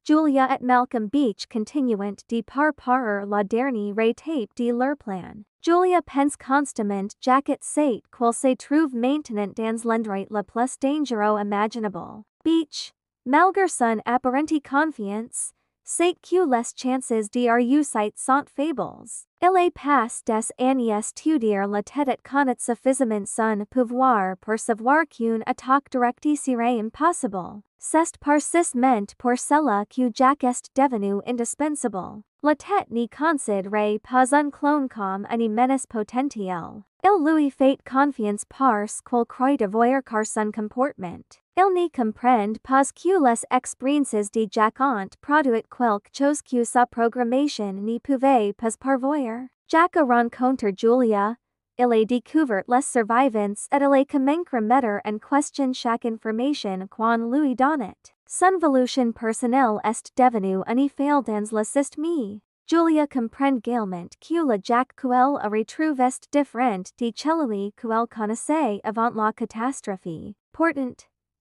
Julia et Malcolm Beach continuent de parcourir la dernière étape de leur plan. Julia pense constamment Jack et sait qu'il se trouve maintenant dans l'endroit le plus dangereux imaginable. Beach, malgré son apparente confiance, sait que les chances de réussite sont faibles. Il est passé des années étudier la tête et connaît suffisamment son pouvoir pour savoir qu'une attaque directe serait impossible. C'est précisément pour cela que Jack est devenu indispensable. La tête n'y considère pas un clone comme une menace potentielle. Il lui fait confiance parce qu'il croit avoir car son comportement. Il n'y comprend pas que les expériences de Jack ont produit quelque chose que sa programmation n'y pouvait pas prévoir. Jack a rencontré Julia, il a découvert les survivants et il a commencé à mettre en question chaque information qu'on lui donnait. Son évolution personnelle est devenue une faille dans le système. Julia comprend également que le Jack qu'elle a retrouvé est différent de celui qu'elle connaissait avant la catastrophe. Pourtant,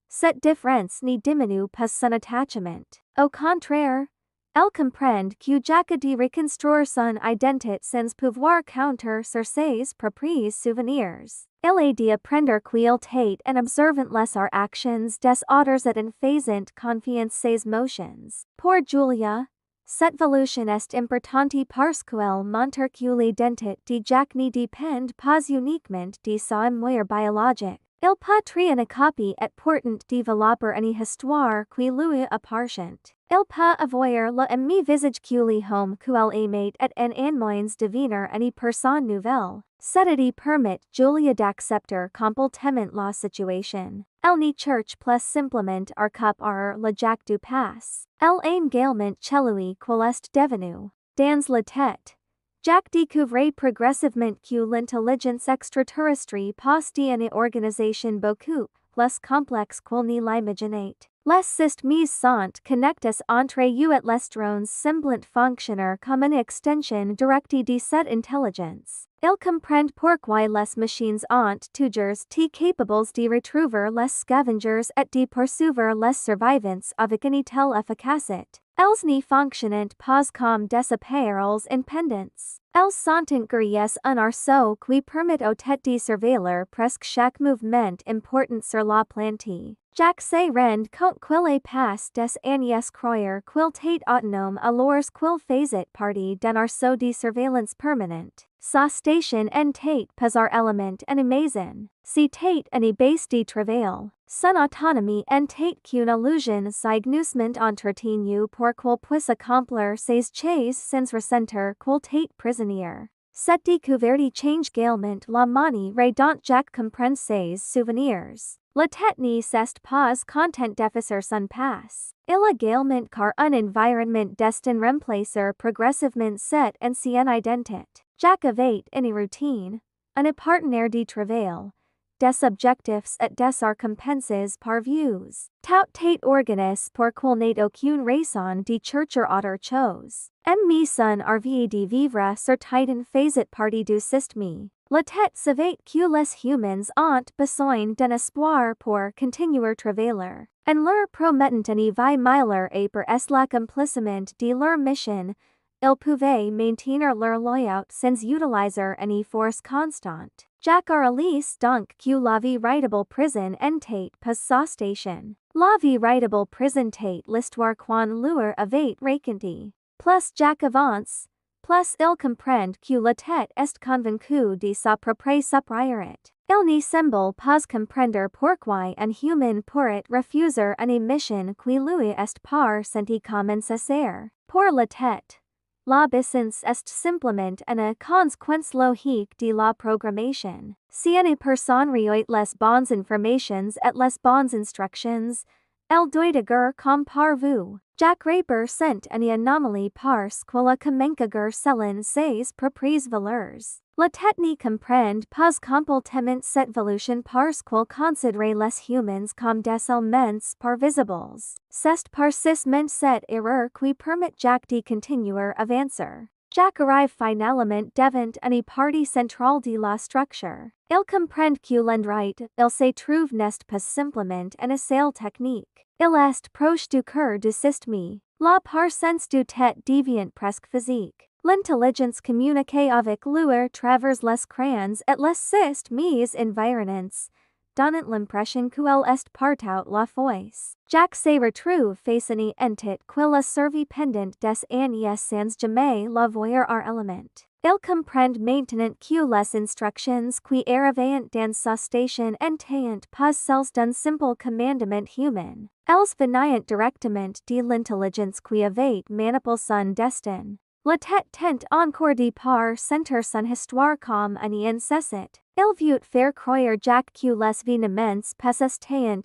cette différence ne diminue pas son attachement. Au contraire, elle comprend que Jack a de reconstruire son identité sans pouvoir compter sur ses propres souvenirs. Il a de apprendre qu'il tait en observant les actions des autres et en faisant confiance ses motions. Pour Julia, cette évolution est importante parce qu'elle montre que l'identité de Jack ne dépend pas uniquement de sa mémoire biologique. Il peut trier une copie et pourtant développer une histoire qui lui appartient. Il peut avoir le même visage que les hommes qu'elle aimait et en moins devenir une personne nouvelle. Cette idée permet Julia d'accepter complètement la situation. Elle ne cherche plus simplement à récupérer le Jack du passé. Elle aime également celui qu'il est devenu. Dans la tête, Jack découvre progressivement que l'intelligence extraterrestre possède une organisation beaucoup plus complexe qu'il ne l'imaginait. Les systèmes sont connectés entre eux et les drones semblant fonctionner comme une extension directe de cette intelligence. Il comprend pourquoi les machines ont toujours été capables de retrouver les scavengers et de poursuivre les survivants avec une telle efficacité. Elles ne fonctionnent pas comme des appareils indépendants. Elles sont intégrées en un arceau qui permet aux têtes de surveiller presque chaque mouvement important sur la planète. Jack se rend compte qu'il est passé des années croire qu'il était autonome alors qu'il faisait partie d'un arceau de surveillance permanente. sa station en tate pas our element and amazin. Si tate any base de travail, son autonomie en tate qu'une illusion signosement entretenu pour quel puisse accomplir ses chase sans ressentir quel tate prisonnier. Cette découverte change galement la manie ray dont Jack comprend ses souvenirs. La tête ni s'est pas content d'effacer son passe. Il également car un environnement destin remplacer progressivement cette ancienne identité. Jack avait une routine, un partenaire de travail, des objectifs et des récompenses parvues. Tout tate organisé pour qu'il n'ait aucune raison de chercher autre chose. Mi son envie de vivre sur titan faisait partie du système. La tête savait que les humans ont besoin d'un espoir pour continuer travailler. En leur promettant une vie meilleure et pour l'accomplissement de leur mission, ils pouvaient maintenir leur loyauté sans utiliser une force constante. Jack réalise donc que la véritable prison en tate pas sa station. La véritable prison tate l'histoire qu'on lui avait racontée. Plus Jack avance, plus il comprend que la tête est convaincue de sa propre supériorité. Il ne semble pas comprendre pourquoi un humain pourrait refuser une mission qui lui est par senti comme nécessaire. Pour la tête, l'obéissance est simplement une conséquence logique de la programmation. Si une personne reçoit les bonnes informations et les bonnes instructions, elle doit agir comme par vous. Jack Harper sent une anomalie parce qu'elle a communiqué selon ses propres valeurs. La tête ne comprend pas complètement cette évolution parce qu'elle considère les humans comme des éléments parvisibles. C'est précisément cette erreur qui permet Jack de continuer avancer. Jack arrive finalement devant une partie centrale de la structure. Il comprend que l'endroit il se trouve n'est pas simplement une seule technique. Il est proche du cœur du système. La par sens du tête devient presque physique. L'intelligence communique avec lui travers les crayons et les systèmes environnants, donnant l'impression qu'elle est partout la fosse. Jack se retrouve face une entité qu'il a servi pendant des années sans jamais la voir ar element. Il comprend maintenant que les instructions qui arrivent dans sa station n'étaient pas celles d'un simple commandement humain. Elles venaient directement de l'intelligence qui avait manipulé son destin. La tête tente encore de par sentir son histoire comme une incessante. Il veut faire croire Jack que les événements étaient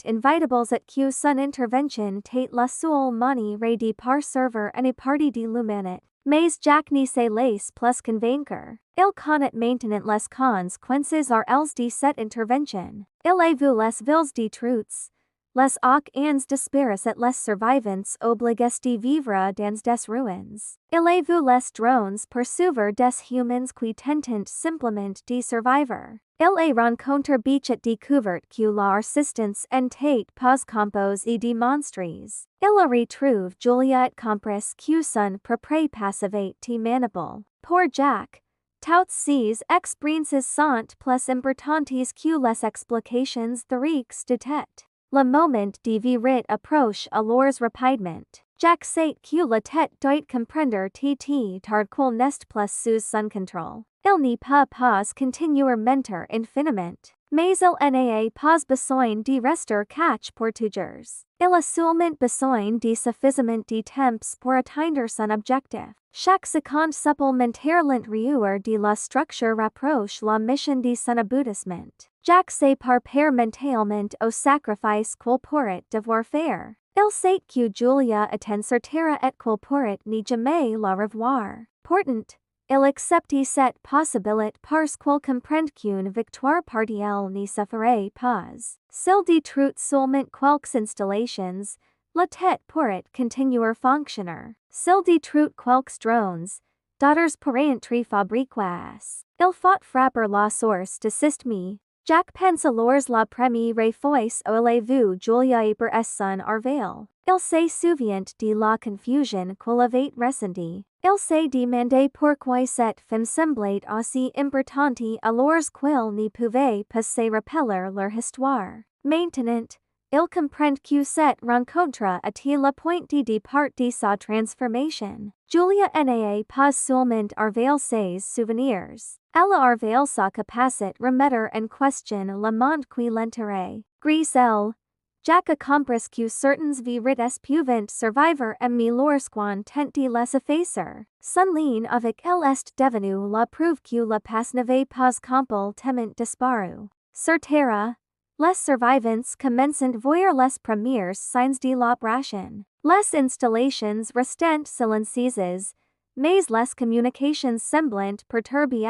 inevitables et que son intervention était la seule manière de par servir une partie de l'humanité. Mais Jack ne se laisse plus convaincre. Il connaît maintenant les conséquences réelles de cette intervention. Il a vu les villes détruites, les ans d'espérance et les survivants obligés de vivre dans des ruines. Il a vu les drones poursuivre des humans qui tentent simplement de survivre. Il a rencontré et découvert que leur assistance n'était pas composée de monstres. Il a retrouvé Julia et compris que son propre passivité était manipulable. Pour Jack, toutes ces expériences sont plus importantes que les explications théoriques de tête. Le moment de vérité approche alors rapidement. Jack sait que la tête doit comprendre tt tard qu'il n'est plus sous son contrôle. Il ne peut pas continuer mentir infiniment. Mais il n'a pas besoin de rester caché pour toujours. Il a seulement besoin de suffisamment de temps pour atteindre son objectif. Chaque seconde supplémentaire l'intérieur de la structure rapproche la mission de son aboutissement. Jack se prépare mentalement au sacrifice qu'il pourrait devoir faire. Il sait que Julia attend sur Terre et qu'il pourrait ne jamais la revoir. Pourtant, il accepte cette possibilité parce qu'il comprend qu'une victoire partielle ne se ferait pas. S'il détruit seulement quelques installations, la tête pourrait continuer fonctionner. S'il détruit quelques drones, d'autres pourraient être fabriqués. Il faut frapper la source du système. Jack pense alors la première fois où il a vu Julia Harper et son arval. Il se souvient de la confusion qu'il avait ressentie. Il se demandait pourquoi cette femme semblait aussi importante alors qu'il ne pouvait pas se rappeler leur histoire. Maintenant, Il comprend que cette rencontre est le point de départ de sa transformation. Julia n'a pas seulement arveil ses souvenirs. Elle a arveil sa capacité remettre en question le monde qui l'entourait. Gris elle. Jack a compris que certaines vérités pouvaient survivre mais lorsqu'on tente de les effacer. Son lien avec elle est devenu la preuve que le passé n'avait pas complètement disparu. Sur Terre, les survivants commencent voir les premiers signs de l'opération. Les installations restent silencieuses, mais les communications semblent perturbées.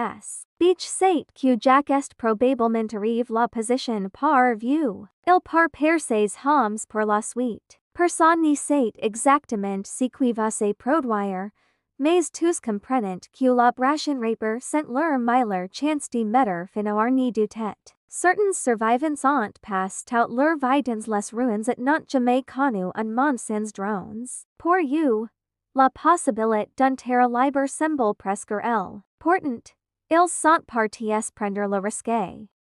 Beach sait que Jack est probablement arrive la position par vue. Il part per ses hommes pour la suite. Personne ne sait exactement ce qui va se produire, mais tous comprennent que l'opération Harper sent leur meilleure chance de mettre fin au harni du tête. Certains survivants ont passé toute leur vie dans les ruines et n'ont jamais connu un monde sans drones. Pour eux, la possibilité d'un terre libre semble presque réelle. Pourtant, ils sont partis prendre le risque.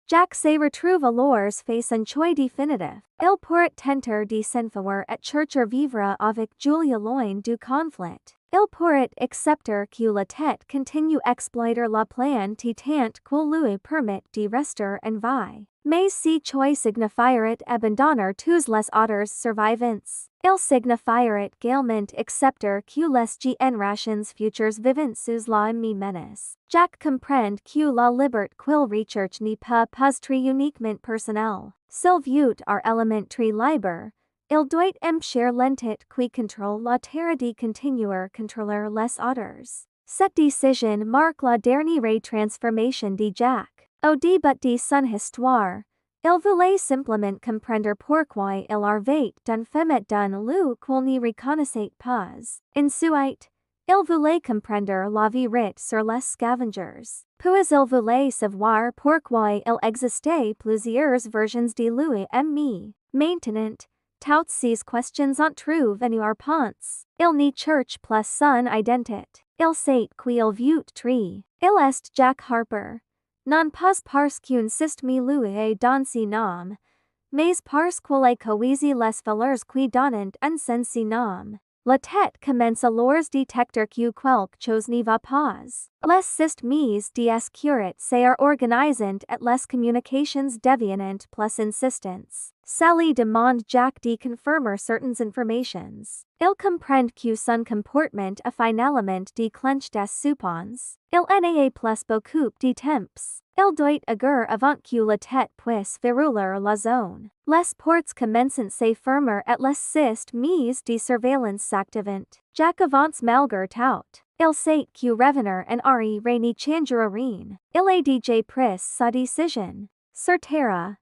Jack se retrouve alors face un choix définitif. Il pourrait tenter de s'enfuir et chercher vivre avec Julia loin du conflit. Il pourrait accepter que la tête continue exploiter le plan tant qu'il lui permet de rester en vie. Mais ce choix signifierait abandonner tous les autres survivants. Il signifierait également accepter que les générations futures vivent sous la même menace. Jack comprend que la liberté qu'il recherche n'est pas uniquement personnelle. S'il veut un élément très libre, il doit empêcher l'entité qui contrôle la terre de continuer contrôler les autres. Cette décision marque la dernière transformation de Jack. Au début de son histoire, il voulait simplement comprendre pourquoi il avait d'un fait d'un lieu qu'il ne reconnaissait pas. Ensuite, il voulait comprendre la vérité sur les scavengers. Puis il voulait savoir pourquoi il existait plusieurs versions de lui Maintenant, toutes ces questions ont trouvé une réponse. Il ne cherche plus son identité. Il sait qu'il veut très. Il est Jack Harper. Non pas parce qu'un système lui est dans son nom, mais parce qu'il a choisi les valeurs qui donnent un sens son nom. La tête commence alors détecter que quelque chose ne va pas. Les systèmes de sécurité sont organisés et les communications deviennent plus insistantes. Sally demande Jack de confirmer certaines informations. Il comprend que son comportement a finalement déclenché des soupçons. Il n'a plus beaucoup de temps. Il doit agir avant que la tête puisse verrouiller la zone. Les portes commencent se fermer et les systèmes de surveillance s'activent. Jack avance malgré tout. Il sait que revenir en arrière ne changera rien. Il a déjà pris sa décision. Sur Terre,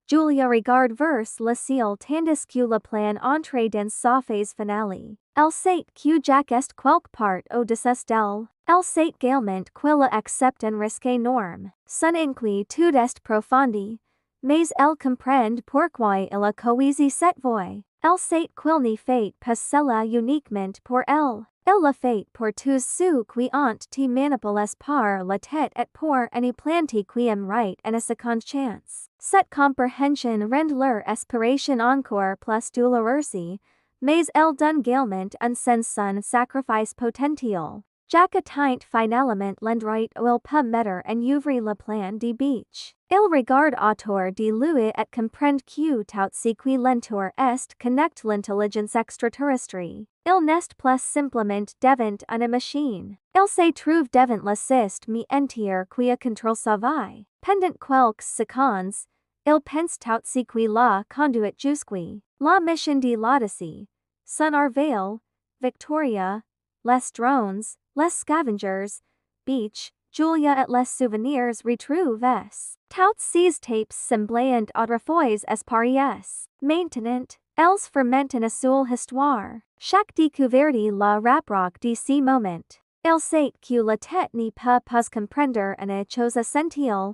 Julia regarde vers le ciel tandis que le plan entre dans sa phase finale. Elle sait que Jack est quelque part au-dessus d'elle. Elle sait également qu'il accepte un risque énorme. Son inquiétude est profonde, mais elle comprend pourquoi il a choisi cette voie. Elle sait qu'il ne fait pas cela uniquement pour elle. Il le fait pour tous ceux qui ont été manipulés par la tête et pour une plante qui aimerait une seconde chance. Cette compréhension rend leur aspiration encore plus douloureuse, mais elle donne également un sens son sacrifice potentiel. Jack atteint finalement l'endroit où il peut mettre en œuvre le plan de beach. Il regarde autour de lui et comprend que tout ce qui l'entoure est connecté l'intelligence extraterrestre. Il n'est plus simplement devant une machine. Il se trouve devant le système entier qui contrôle sa vie. Pendant quelques secondes, il pense tout ce qui l'a conduit jusqu'i. La mission de l'Odyssée, son arveil, Victoria, les drones, les scavengers, beach, Julia et les souvenirs retrouvés. Toutes ces tapes semblaient autrefois espariées. Maintenant, elles ferment une seule histoire. Chaque découverte la rapproche de ces moments. Il sait que la tête ne peut pas comprendre une chose essentielle.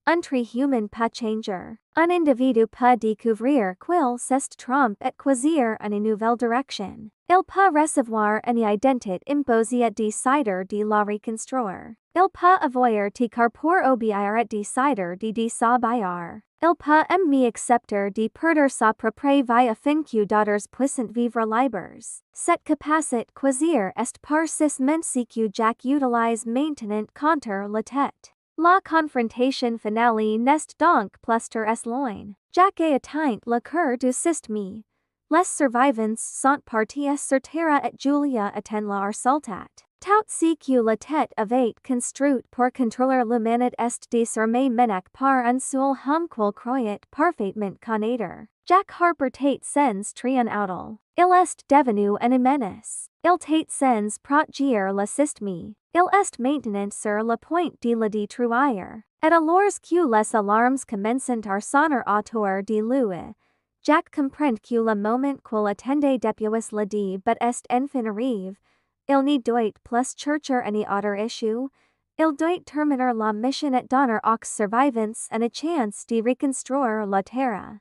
Entre humain peut changer. Un individu peut découvrir qu'il se trompe et choisir une nouvelle direction. Il peut recevoir une identité imposée et décider de la reconstruire. Il peut avoir tes corps pour obéir et décider de désobéir. Il peut me accepter de perdre sa propre vie afin que d'autres puissent vivre libres. Cette capacité quasir est par cis mensi que Jack utilise maintenant contre la tête. La confrontation finale n'est donc plus es loin. Jack a atteint le cœur du système. Les survivants sont partis sur Terre et Julia attend la resultat. Tout ce que la tête avait construit pour contrôler l'humanité est désormais mené par un seul homme qu'il croyait parfaitement connaître. Jack Harper tate sens trian outal. Il est devenu une menace. Il tate sens protéger le système. Il est maintenant sur le point de le détruire. Et alors que les alarmes commencent à sonner autour de lui, Jack comprend que le moment qu'il attendait depuis le début est enfin arrivé. Il ne doit plus chercher any autre issue. Il doit terminer la mission et donner aux survivants une chance de reconstruire la Terre.